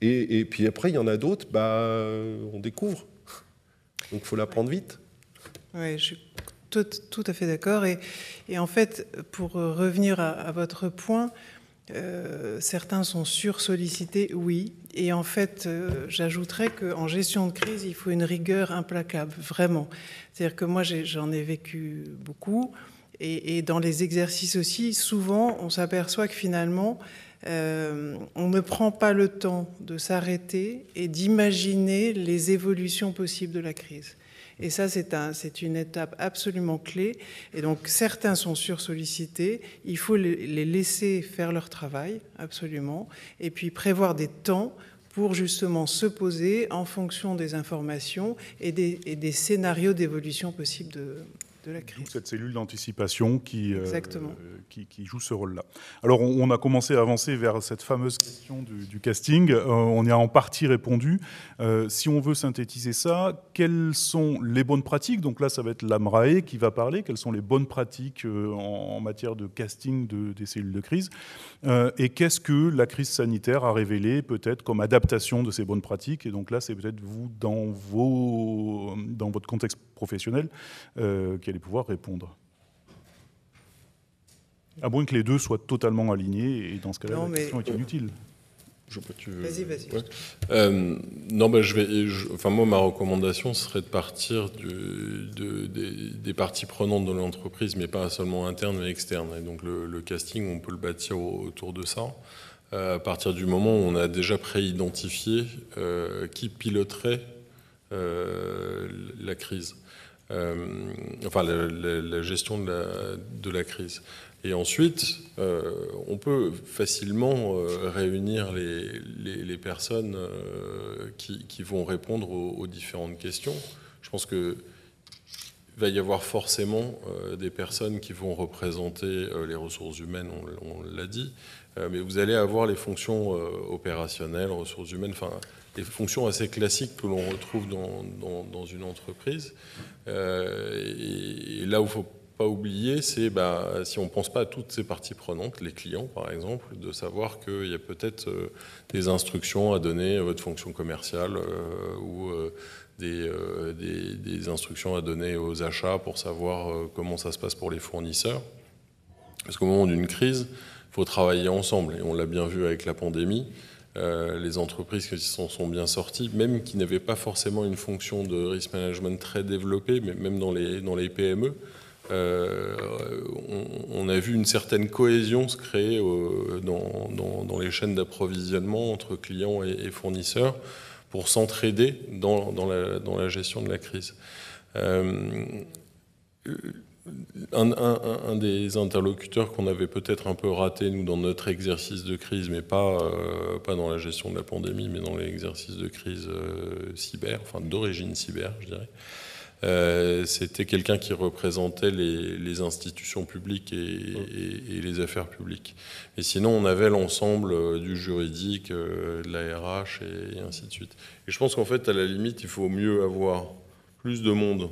Et puis après, il y en a d'autres, on découvre. Donc il faut la prendre vite. Oui, je suis tout à fait d'accord. Et en fait, pour revenir à votre point, certains sont sursollicités, oui. Et en fait, j'ajouterais qu'en gestion de crise, il faut une rigueur implacable, vraiment. C'est-à-dire que moi, j'en ai vécu beaucoup. Et dans les exercices aussi, souvent, on s'aperçoit que finalement, on ne prend pas le temps de s'arrêter et d'imaginer les évolutions possibles de la crise. Et ça, c'est une étape absolument clé. Et donc, certains sont sursollicités. Il faut les laisser faire leur travail, absolument. Et puis, prévoir des temps pour justement se poser en fonction des informations et des scénarios d'évolution possibles de la crise. Cette cellule d'anticipation qui joue ce rôle-là. Alors, on a commencé à avancer vers cette fameuse question du casting. On y a en partie répondu. Si on veut synthétiser ça, quelles sont les bonnes pratiques ? Donc là, ça va être l'AMRAE qui va parler. Quelles sont les bonnes pratiques en matière de casting des cellules de crise ? Et qu'est-ce que la crise sanitaire a révélé peut-être comme adaptation de ces bonnes pratiques ? Et donc là, c'est peut-être vous, dans votre contexte professionnel, qui allez pouvoir répondre. À moins que les deux soient totalement alignés, et dans ce cas-là, la question est inutile. Vas-y. Ouais. Non, moi, ma recommandation serait de partir des parties prenantes de l'entreprise, mais pas seulement internes, mais externes. Et donc, le casting, on peut le bâtir autour de ça. À partir du moment où on a déjà préidentifié qui piloterait la crise. La gestion de la crise. Et ensuite, on peut facilement réunir les personnes qui vont répondre aux différentes questions. Je pense qu'il va y avoir forcément des personnes qui vont représenter les ressources humaines, on l'a dit, mais vous allez avoir les fonctions opérationnelles, ressources humaines, des fonctions assez classiques que l'on retrouve dans une entreprise. Et là où il ne faut pas oublier, c'est si on ne pense pas à toutes ces parties prenantes, les clients par exemple, de savoir qu'il y a peut-être des instructions à donner à votre fonction commerciale ou des instructions à donner aux achats pour savoir comment ça se passe pour les fournisseurs. Parce qu'au moment d'une crise, il faut travailler ensemble. Et on l'a bien vu avec la pandémie. Les entreprises qui s'en sont bien sorties, même qui n'avaient pas forcément une fonction de risk management très développée, mais même dans les PME, on a vu une certaine cohésion se créer dans les chaînes d'approvisionnement entre clients et fournisseurs pour s'entraider dans la gestion de la crise. Un des interlocuteurs qu'on avait peut-être un peu raté, nous, dans notre exercice de crise, mais pas dans la gestion de la pandémie, mais dans l'exercice de crise cyber, d'origine cyber, je dirais, c'était quelqu'un qui représentait les institutions publiques et les affaires publiques. Et sinon, on avait l'ensemble du juridique, de la RH et ainsi de suite. Et je pense qu'en fait, à la limite, il faut mieux avoir plus de monde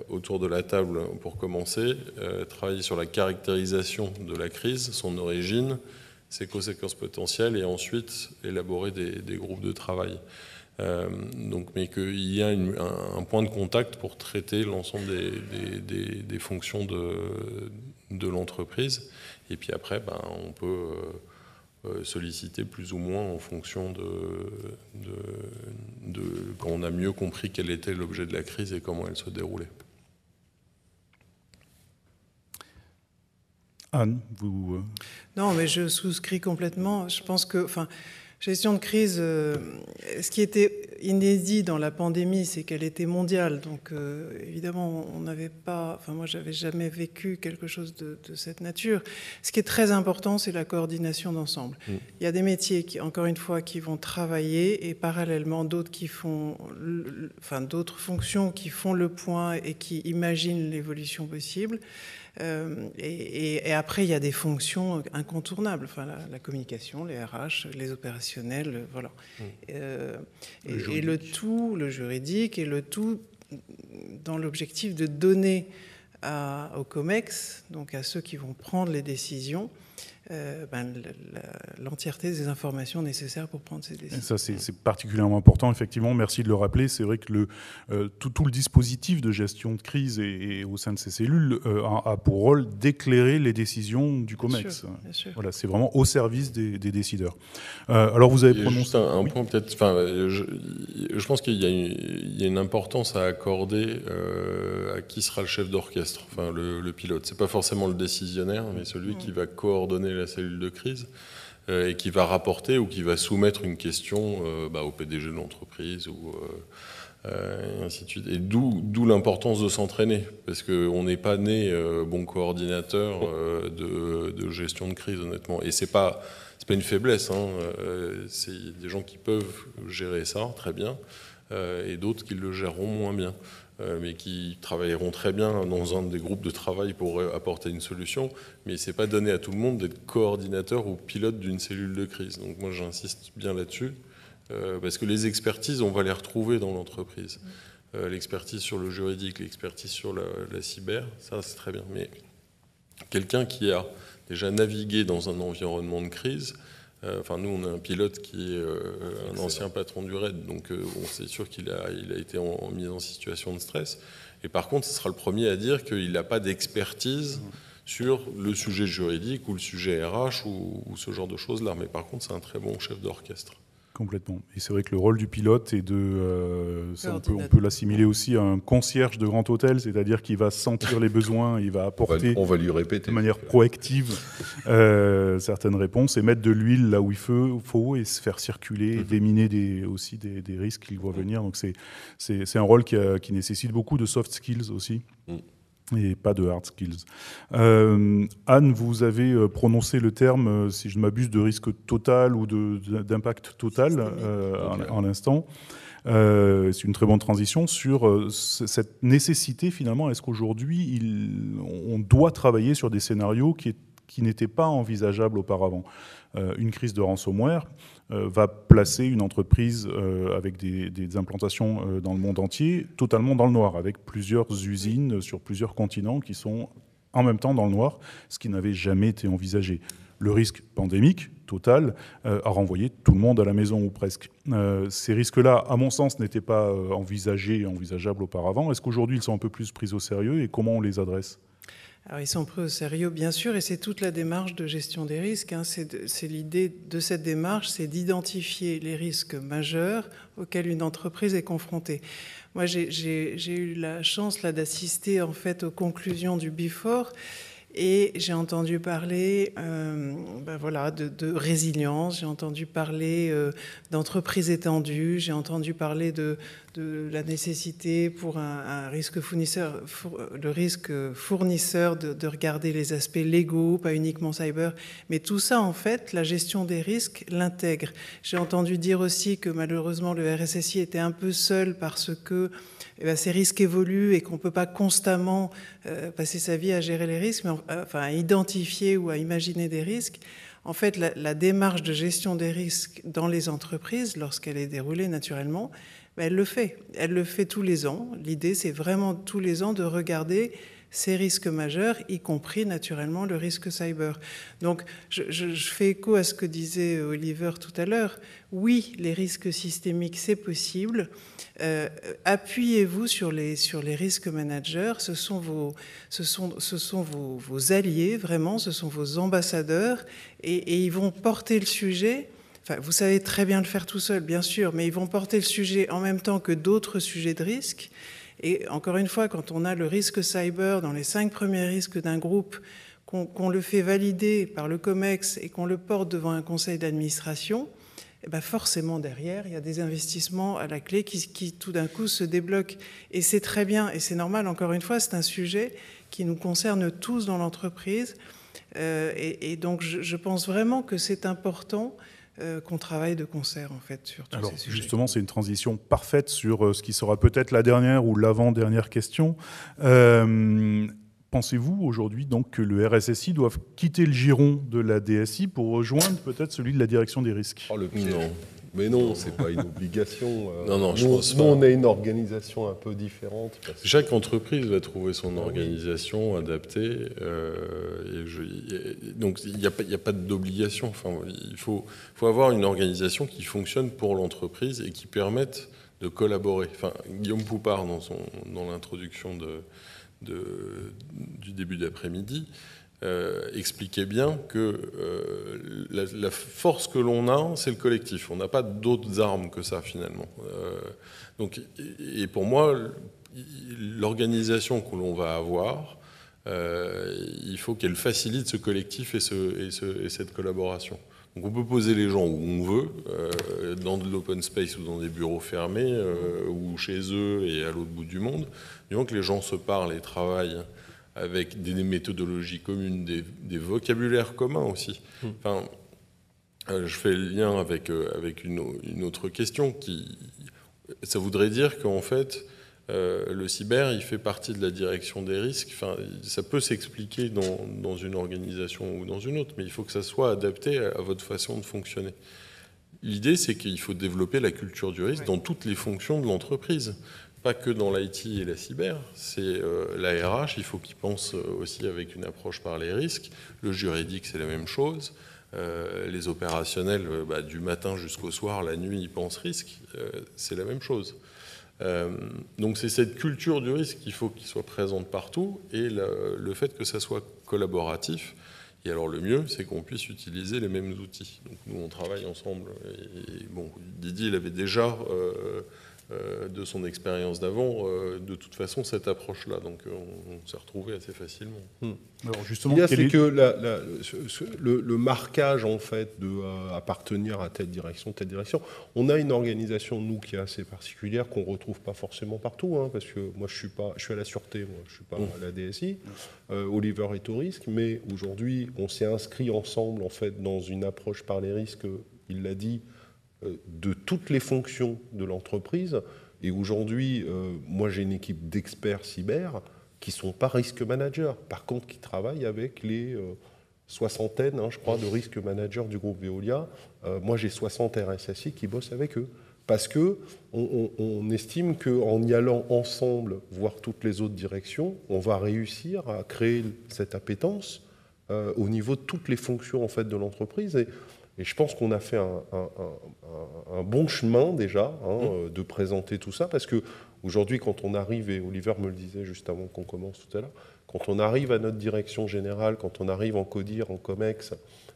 autour de la table pour commencer, travailler sur la caractérisation de la crise, son origine, ses conséquences potentielles, et ensuite élaborer des groupes de travail. Mais qu'il y a un point de contact pour traiter l'ensemble des fonctions de l'entreprise. Et puis après, on peut solliciter plus ou moins en fonction de quand on a mieux compris quel était l'objet de la crise et comment elle se déroulait. Anne, vous... Non, mais je souscris complètement. Je pense que, gestion de crise, ce qui était inédit dans la pandémie, c'est qu'elle était mondiale. Donc, évidemment, on n'avait pas... moi, j'avais jamais vécu quelque chose de cette nature. Ce qui est très important, c'est la coordination d'ensemble. Il y a des métiers, encore une fois, qui vont travailler et parallèlement d'autres qui font... d'autres fonctions qui font le point et qui imaginent l'évolution possible. Et après, il y a des fonctions incontournables, la communication, les RH, les opérationnels, voilà. Et le tout, le juridique, et le tout dans l'objectif de donner au COMEX, donc à ceux qui vont prendre les décisions, l'entièreté des informations nécessaires pour prendre ces décisions. Ça, c'est particulièrement important, effectivement. Merci de le rappeler. C'est vrai que tout le dispositif de gestion de crise et au sein de ces cellules a pour rôle d'éclairer les décisions du COMEX. Bien sûr. Voilà, c'est vraiment au service des décideurs. Alors, vous avez prononcé... Juste un point, peut-être... je pense qu'il y a une importance à accorder à qui sera le chef d'orchestre, le pilote. C'est pas forcément le décisionnaire, mais celui qui va coordonner la cellule de crise et qui va rapporter ou qui va soumettre une question au PDG de l'entreprise ou ainsi de suite. Et d'où l'importance de s'entraîner, parce qu'on n'est pas né bon coordinateur de gestion de crise, honnêtement. Et c'est pas une faiblesse, c'est des gens qui peuvent gérer ça très bien et d'autres qui le géreront moins bien. Mais qui travailleront très bien dans un des groupes de travail pour apporter une solution, mais c'est pas donné à tout le monde d'être coordinateur ou pilote d'une cellule de crise. Donc moi j'insiste bien là-dessus, parce que les expertises, on va les retrouver dans l'entreprise. L'expertise sur le juridique, l'expertise sur la cyber, ça c'est très bien. Mais quelqu'un qui a déjà navigué dans un environnement de crise, nous, on a un pilote qui est un ancien patron du RAID, donc c'est sûr qu'il a été mis en situation de stress. Et par contre, ce sera le premier à dire qu'il n'a pas d'expertise sur le sujet juridique ou le sujet RH ou ce genre de choses-là. Mais par contre, c'est un très bon chef d'orchestre. Complètement. Et c'est vrai que le rôle du pilote est on peut l'assimiler aussi à un concierge de grand hôtel, c'est-à-dire qu'il va sentir les besoins, il va apporter on va lui répéter de manière proactive certaines réponses et mettre de l'huile là où il faut et se faire circuler, déminer aussi des risques qui vont venir. Donc c'est un rôle qui nécessite beaucoup de soft skills aussi. Et pas de hard skills. Anne, vous avez prononcé le terme, si je ne m'abuse, de risque total ou d'impact total en l'instant. C'est une très bonne transition sur cette nécessité, finalement. Est-ce qu'aujourd'hui, on doit travailler sur des scénarios qui n'étaient pas envisageables auparavant ? Une crise de ransomware va placer une entreprise avec des implantations dans le monde entier totalement dans le noir, avec plusieurs usines sur plusieurs continents qui sont en même temps dans le noir, ce qui n'avait jamais été envisagé. Le risque pandémique total a renvoyé tout le monde à la maison ou presque. Ces risques-là, à mon sens, n'étaient pas envisageables auparavant. Est-ce qu'aujourd'hui, ils sont un peu plus pris au sérieux et comment on les adresse ? Alors, ils sont pris au sérieux, bien sûr, et c'est toute la démarche de gestion des risques. C'est l'idée de cette démarche, c'est d'identifier les risques majeurs auxquels une entreprise est confrontée. Moi, j'ai eu la chance là d'assister en fait aux conclusions du Before. Et j'ai entendu parler de résilience, j'ai entendu parler d'entreprises étendues, j'ai entendu parler de la nécessité pour un risque fournisseur, le risque fournisseur de regarder les aspects légaux, pas uniquement cyber. Mais tout ça, en fait, la gestion des risques l'intègre. J'ai entendu dire aussi que malheureusement le RSSI était un peu seul parce que ces risques évoluent et qu'on ne peut pas constamment passer sa vie à gérer les risques, mais à identifier ou à imaginer des risques. En fait, la démarche de gestion des risques dans les entreprises, lorsqu'elle est déroulée naturellement, elle le fait. Elle le fait tous les ans. L'idée, c'est vraiment tous les ans de regarder ces risques majeurs, y compris naturellement le risque cyber. Donc, je fais écho à ce que disait Oliver tout à l'heure. Oui, les risques systémiques, c'est possible. Appuyez-vous sur les risques managers. Ce sont vos alliés, vraiment. Ce sont vos ambassadeurs. Et ils vont porter le sujet. Enfin, vous savez très bien le faire tout seul, bien sûr, mais ils vont porter le sujet en même temps que d'autres sujets de risque. Et encore une fois, quand on a le risque cyber dans les 5 premiers risques d'un groupe, qu'on le fait valider par le COMEX et qu'on le porte devant un conseil d'administration, eh ben forcément derrière, il y a des investissements à la clé qui tout d'un coup se débloquent. Et c'est très bien, et c'est normal, encore une fois, c'est un sujet qui nous concerne tous dans l'entreprise. Et donc je pense vraiment que c'est important qu'on travaille de concert en fait sur tous ces sujets. Justement, c'est une transition parfaite sur ce qui sera peut-être la dernière ou l'avant-dernière question. Pensez-vous aujourd'hui donc que le RSSI doive quitter le giron de la DSI pour rejoindre peut-être celui de la direction des risques? Oh, le piège. Non. Mais non, c'est pas une obligation. Non, je pense pas. Nous, on a une organisation un peu différente. Chaque entreprise va trouver son organisation adaptée. Donc, il n'y a pas d'obligation. Enfin, il faut avoir une organisation qui fonctionne pour l'entreprise et qui permette de collaborer. Enfin, Guillaume Poupard, dans l'introduction du début d'après-midi, expliquait bien que la force que l'on a, c'est le collectif. On n'a pas d'autres armes que ça, finalement. Donc, et pour moi, l'organisation que l'on va avoir, il faut qu'elle facilite ce collectif et cette collaboration. Donc on peut poser les gens où on veut, dans de l'open space ou dans des bureaux fermés, ou chez eux et à l'autre bout du monde. Du moment que les gens se parlent et travaillent avec des méthodologies communes, des vocabulaires communs aussi. Enfin, je fais le lien avec une autre question ça voudrait dire qu'en fait, le cyber, il fait partie de la direction des risques. Enfin, ça peut s'expliquer dans une organisation ou dans une autre, mais il faut que ça soit adapté à votre façon de fonctionner. L'idée, c'est qu'il faut développer la culture du risque dans toutes les fonctions de l'entreprise. Pas que dans l'IT et la cyber, c'est la RH, il faut qu'ils pensent aussi avec une approche par les risques. Le juridique, c'est la même chose. Les opérationnels, du matin jusqu'au soir, la nuit, ils pensent risque. C'est la même chose. Donc c'est cette culture du risque qu'il faut qu'il soit présente partout et le fait que ça soit collaboratif. Et alors le mieux, c'est qu'on puisse utiliser les mêmes outils. Donc nous, on travaille ensemble. Et bon, Didier, il avait déjà... de son expérience d'avant, de toute façon, cette approche-là. Donc, on s'est retrouvés assez facilement. Alors, justement, c'est que le marquage, en fait, appartenir à telle direction, on a une organisation, nous, qui est assez particulière, qu'on ne retrouve pas forcément partout, hein, parce que moi, je suis à la sûreté, moi, je ne suis pas à la DSI. Oliver est au risque, mais aujourd'hui, on s'est inscrit ensemble, en fait, dans une approche par les risques, il l'a dit, de toutes les fonctions de l'entreprise. Et aujourd'hui, moi j'ai une équipe d'experts cyber qui ne sont pas risk managers, par contre qui travaillent avec les soixantaines, je crois, de risk managers du groupe Veolia. Moi j'ai 60 RSSI qui bossent avec eux. Parce qu'on estime qu'en y allant ensemble, voir toutes les autres directions, on va réussir à créer cette appétence au niveau de toutes les fonctions en fait, de l'entreprise. Et je pense qu'on a fait un bon chemin déjà de présenter tout ça, parce qu'aujourd'hui, quand on arrive, et Oliver me le disait juste avant qu'on commence tout à l'heure, quand on arrive à notre direction générale, quand on arrive en CODIR, en COMEX,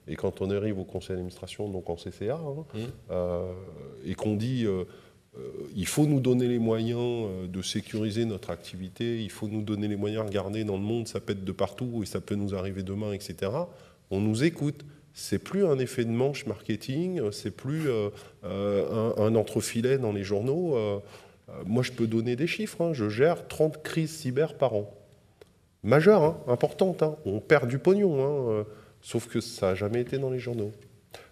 et quand on arrive au conseil d'administration, donc en CCA, et qu'on dit il faut nous donner les moyens de sécuriser notre activité, il faut nous donner les moyens, regardez, dans le monde, ça pète de partout, et ça peut nous arriver demain, etc. On nous écoute. C'est plus un effet de manche marketing, c'est plus un entrefilet dans les journaux. Moi, je peux donner des chiffres. Je gère 30 crises cyber par an. Majeures, importantes. On perd du pognon, sauf que ça n'a jamais été dans les journaux.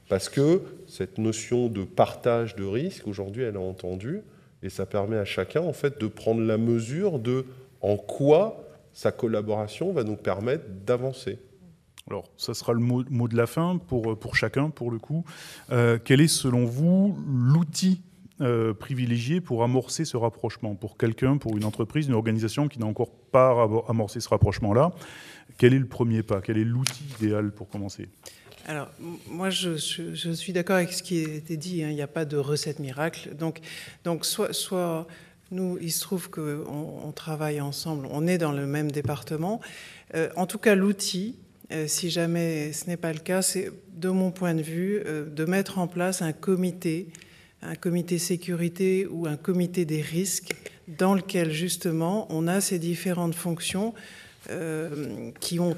Parce que cette notion de partage de risque, aujourd'hui, elle est entendue, et ça permet à chacun, en fait, de prendre la mesure de en quoi sa collaboration va nous permettre d'avancer. Alors, ça sera le mot de la fin pour chacun, pour le coup. Quel est, selon vous, l'outil privilégié pour amorcer ce rapprochement? Pour quelqu'un, pour une entreprise, une organisation qui n'a encore pas amorcé ce rapprochement-là, quel est le premier pas? Quel est l'outil idéal pour commencer? Alors, moi, je suis d'accord avec ce qui a été dit. Il n'y a pas de recette miracle. Donc soit nous, il se trouve qu'on travaille ensemble, on est dans le même département. En tout cas, l'outil... si jamais ce n'est pas le cas, c'est, de mon point de vue, de mettre en place un comité sécurité ou un comité des risques dans lequel, justement, on a ces différentes fonctions qui ont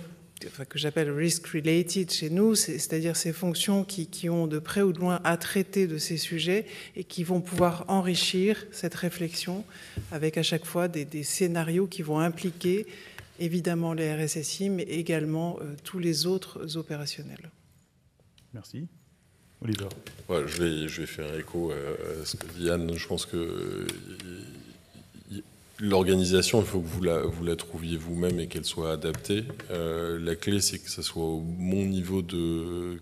que j'appelle risk-related chez nous, c'est-à-dire ces fonctions qui ont de près ou de loin à traiter de ces sujets et qui vont pouvoir enrichir cette réflexion avec à chaque fois des scénarios qui vont impliquer évidemment les RSSI, mais également tous les autres opérationnels. Merci. Oliver. Ouais, je vais faire écho à ce que dit Anne. Je pense que l'organisation, il faut que vous la trouviez vous-même et qu'elle soit adaptée. La clé, c'est que ça soit au bon niveau qu'il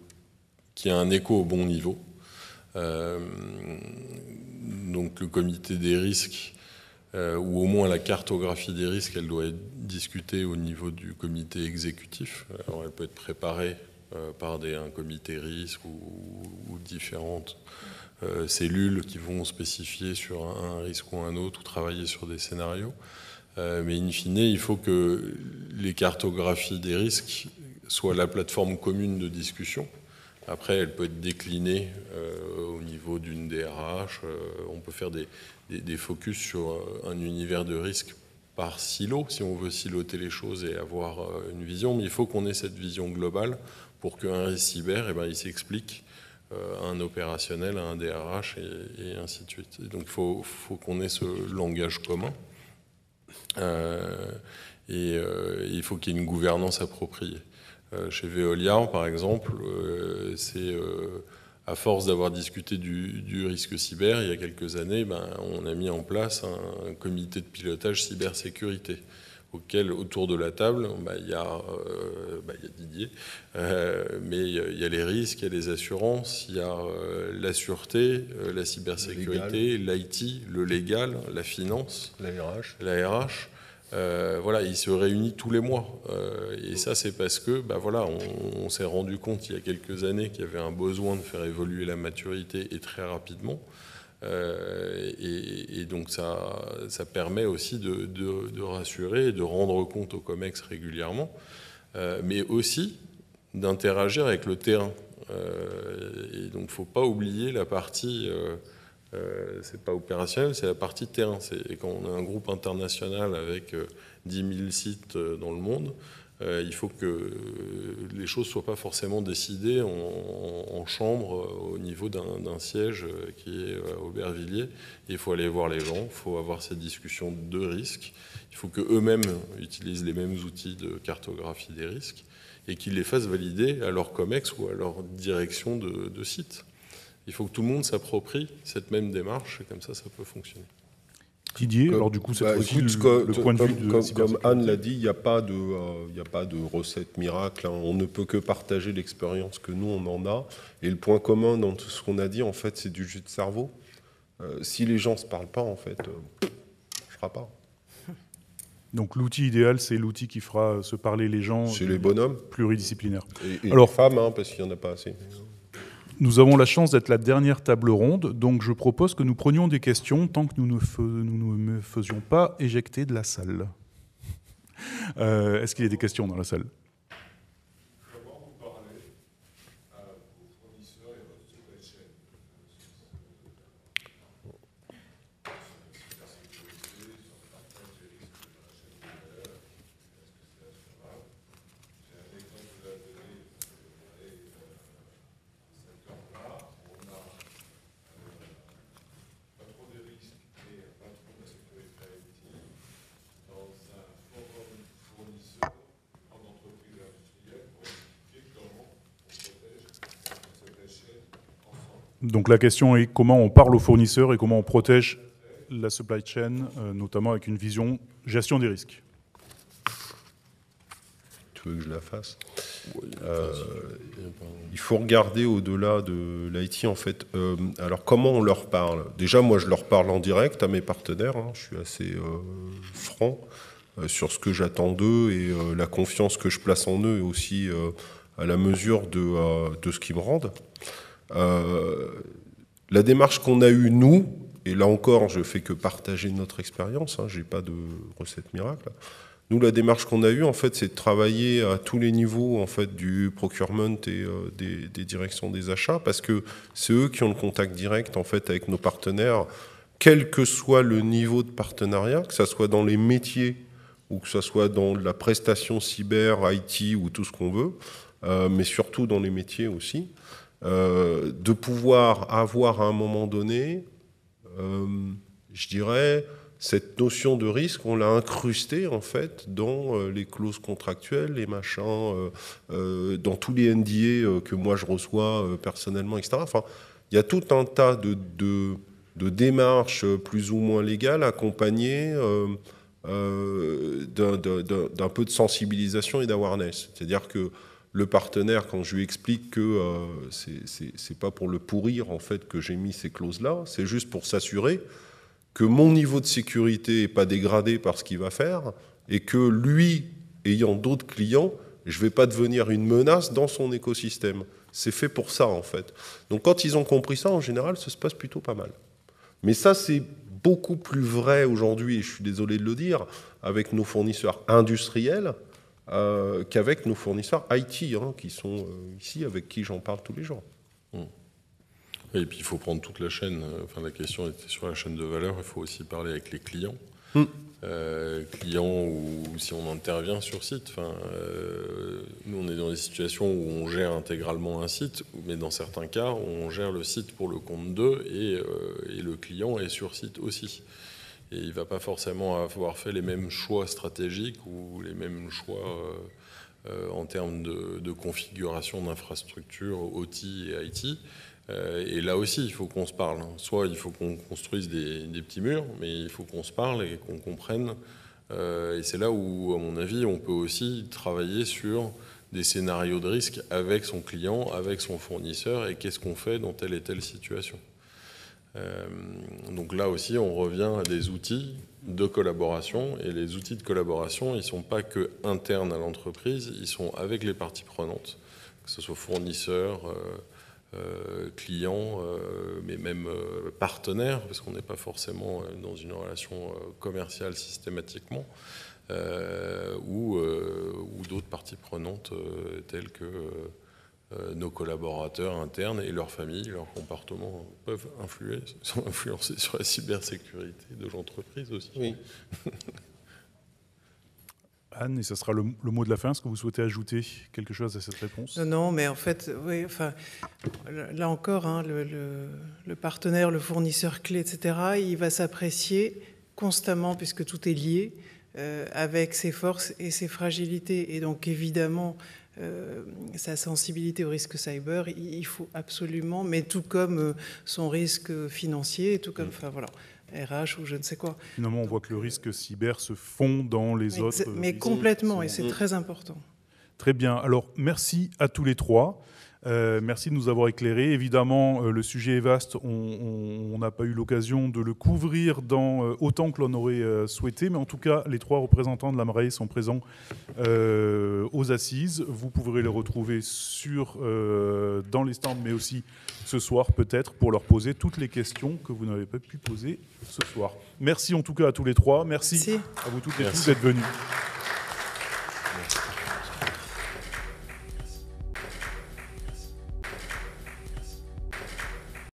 y ait un écho au bon niveau. Donc le comité des risques, ou au moins la cartographie des risques, elle doit être discutée au niveau du comité exécutif. Alors elle peut être préparée par un comité risque ou différentes cellules qui vont spécifier sur un risque ou un autre ou travailler sur des scénarios. Mais in fine, il faut que les cartographies des risques soient la plateforme commune de discussion. Après, elle peut être déclinée au niveau d'une DRH. On peut faire des focus sur un univers de risque par silo, si on veut siloter les choses et avoir une vision. Mais il faut qu'on ait cette vision globale pour qu'un risque cyber, il s'explique à un opérationnel, à un DRH et ainsi de suite. Et donc il faut qu'on ait ce langage commun. Il faut qu'il y ait une gouvernance appropriée. Chez Veolia, par exemple, c'est à force d'avoir discuté du risque cyber il y a quelques années, on a mis en place un comité de pilotage cybersécurité auquel, autour de la table, il y a Didier, mais il y a les risques, il y a les assurances, il y a la sûreté, la cybersécurité, l'IT, le légal, la finance, la RH. Voilà, il se réunit tous les mois. Et ça, c'est parce que, on s'est rendu compte il y a quelques années qu'il y avait un besoin de faire évoluer la maturité et très rapidement. Et donc ça permet aussi de rassurer et de rendre compte au COMEX régulièrement, mais aussi d'interagir avec le terrain. Et donc il ne faut pas oublier la partie, c'est pas opérationnel, c'est la partie terrain. C'est quand on a un groupe international avec 10 000 sites dans le monde, il faut que les choses ne soient pas forcément décidées en chambre au niveau d'un siège qui est à Aubervilliers. Il faut aller voir les gens, il faut avoir ces discussions de risques. Il faut qu'eux-mêmes utilisent les mêmes outils de cartographie des risques et qu'ils les fassent valider à leur COMEX ou à leur direction de site. Il faut que tout le monde s'approprie cette même démarche et comme ça peut fonctionner. Didier, alors du coup, c'est le point de vue de comme Anne l'a dit, il n'y a pas de recette miracle. Hein. On ne peut que partager l'expérience que nous, on en a. Et le point commun dans tout ce qu'on a dit, en fait, c'est du jus de cerveau. Si les gens ne se parlent pas, en fait, ça ne fera pas. Donc l'outil idéal, c'est l'outil qui fera se parler les gens. C'est les bonhommes. Pluridisciplinaires. Et alors, les femmes, hein, parce qu'il n'y en a pas assez. Nous avons la chance d'être la dernière table ronde, donc je propose que nous prenions des questions tant que nous ne me faisions pas éjecter de la salle. Est-ce qu'il y a des questions dans la salle ? Comment vous parlez à vos fournisseurs et à votre supply chain ? Donc la question est comment on parle aux fournisseurs et comment on protège la supply chain, notamment avec une vision gestion des risques. Tu veux que je la fasse ? Il faut regarder au-delà de l'IT, en fait. Alors, comment on leur parle ? Déjà, moi, je leur parle en direct à mes partenaires. Hein, je suis assez franc sur ce que j'attends d'eux et la confiance que je place en eux et aussi à la mesure de ce qu'ils me rendent. La démarche qu'on a eue, nous, et là encore, je fais que partager notre expérience, hein, je n'ai pas de recette miracle. Nous, la démarche qu'on a eue, en fait, c'est de travailler à tous les niveaux, en fait, du procurement et des directions des achats, parce que c'est eux qui ont le contact direct, en fait, avec nos partenaires, quel que soit le niveau de partenariat, que ce soit dans les métiers ou que ce soit dans la prestation cyber, IT ou tout ce qu'on veut, mais surtout dans les métiers aussi, de pouvoir avoir à un moment donné, je dirais, cette notion de risque, on l'a incrustée en fait dans les clauses contractuelles, les machins, dans tous les NDA que moi je reçois personnellement, etc. Enfin, il y a tout un tas de démarches plus ou moins légales accompagnées d'un peu de sensibilisation et d'awareness. C'est-à-dire que le partenaire, quand je lui explique que c'est pas pour le pourrir en fait que j'ai mis ces clauses-là, c'est juste pour s'assurer que mon niveau de sécurité n'est pas dégradé par ce qu'il va faire et que lui, ayant d'autres clients, je ne vais pas devenir une menace dans son écosystème. C'est fait pour ça, en fait. Donc quand ils ont compris ça, en général, ça se passe plutôt pas mal. Mais ça, c'est beaucoup plus vrai aujourd'hui, et je suis désolé de le dire, avec nos fournisseurs industriels qu'avec nos fournisseurs IT, qui sont ici, avec qui j'en parle tous les jours. Et puis il faut prendre toute la chaîne. Enfin, la question était sur la chaîne de valeur. Il faut aussi parler avec les clients. Clients ou si on intervient sur site. Enfin, nous, on est dans des situations où on gère intégralement un site, mais dans certains cas, on gère le site pour le compte d'eux et le client est sur site aussi. Et il ne va pas forcément avoir fait les mêmes choix stratégiques ou les mêmes choix en termes de configuration d'infrastructures OT et IT. Et là aussi, il faut qu'on se parle. Soit il faut qu'on construise des petits murs, mais il faut qu'on se parle et qu'on comprenne. Et c'est là où, à mon avis, on peut aussi travailler sur des scénarios de risque avec son client, avec son fournisseur, et qu'est-ce qu'on fait dans telle et telle situation. Donc là aussi, on revient à des outils de collaboration. Et les outils de collaboration, ils ne sont pas que internes à l'entreprise, ils sont avec les parties prenantes, que ce soit fournisseurs, clients, mais même partenaires, parce qu'on n'est pas forcément dans une relation commerciale systématiquement, ou d'autres parties prenantes telles que nos collaborateurs internes et leurs familles, leurs comportements peuvent influencer sur la cybersécurité de l'entreprise aussi. Oui. Anne, et ce sera le mot de la fin. Est-ce que vous souhaitez ajouter quelque chose à cette réponse ? Non, mais en fait, oui, enfin, là encore, le partenaire, le fournisseur clé, etc., il va s'apprécier constamment, puisque tout est lié, avec ses forces et ses fragilités. Et donc, évidemment, sa sensibilité au risque cyber, il faut absolument, mais tout comme son risque financier, tout comme, enfin voilà, RH ou je ne sais quoi. Finalement, on voit que le risque cyber se fond dans les autres. Mais complètement, et c'est très important. Très bien. Alors, merci à tous les trois. Merci de nous avoir éclairés. Évidemment, le sujet est vaste. On n'a pas eu l'occasion de le couvrir autant que l'on aurait souhaité. Mais en tout cas, les trois représentants de la MRAE sont présents aux assises. Vous pourrez les retrouver dans les stands, mais aussi ce soir peut-être pour leur poser toutes les questions que vous n'avez pas pu poser ce soir. Merci en tout cas à tous les trois. Merci. À vous toutes et tous d'être venus. Merci.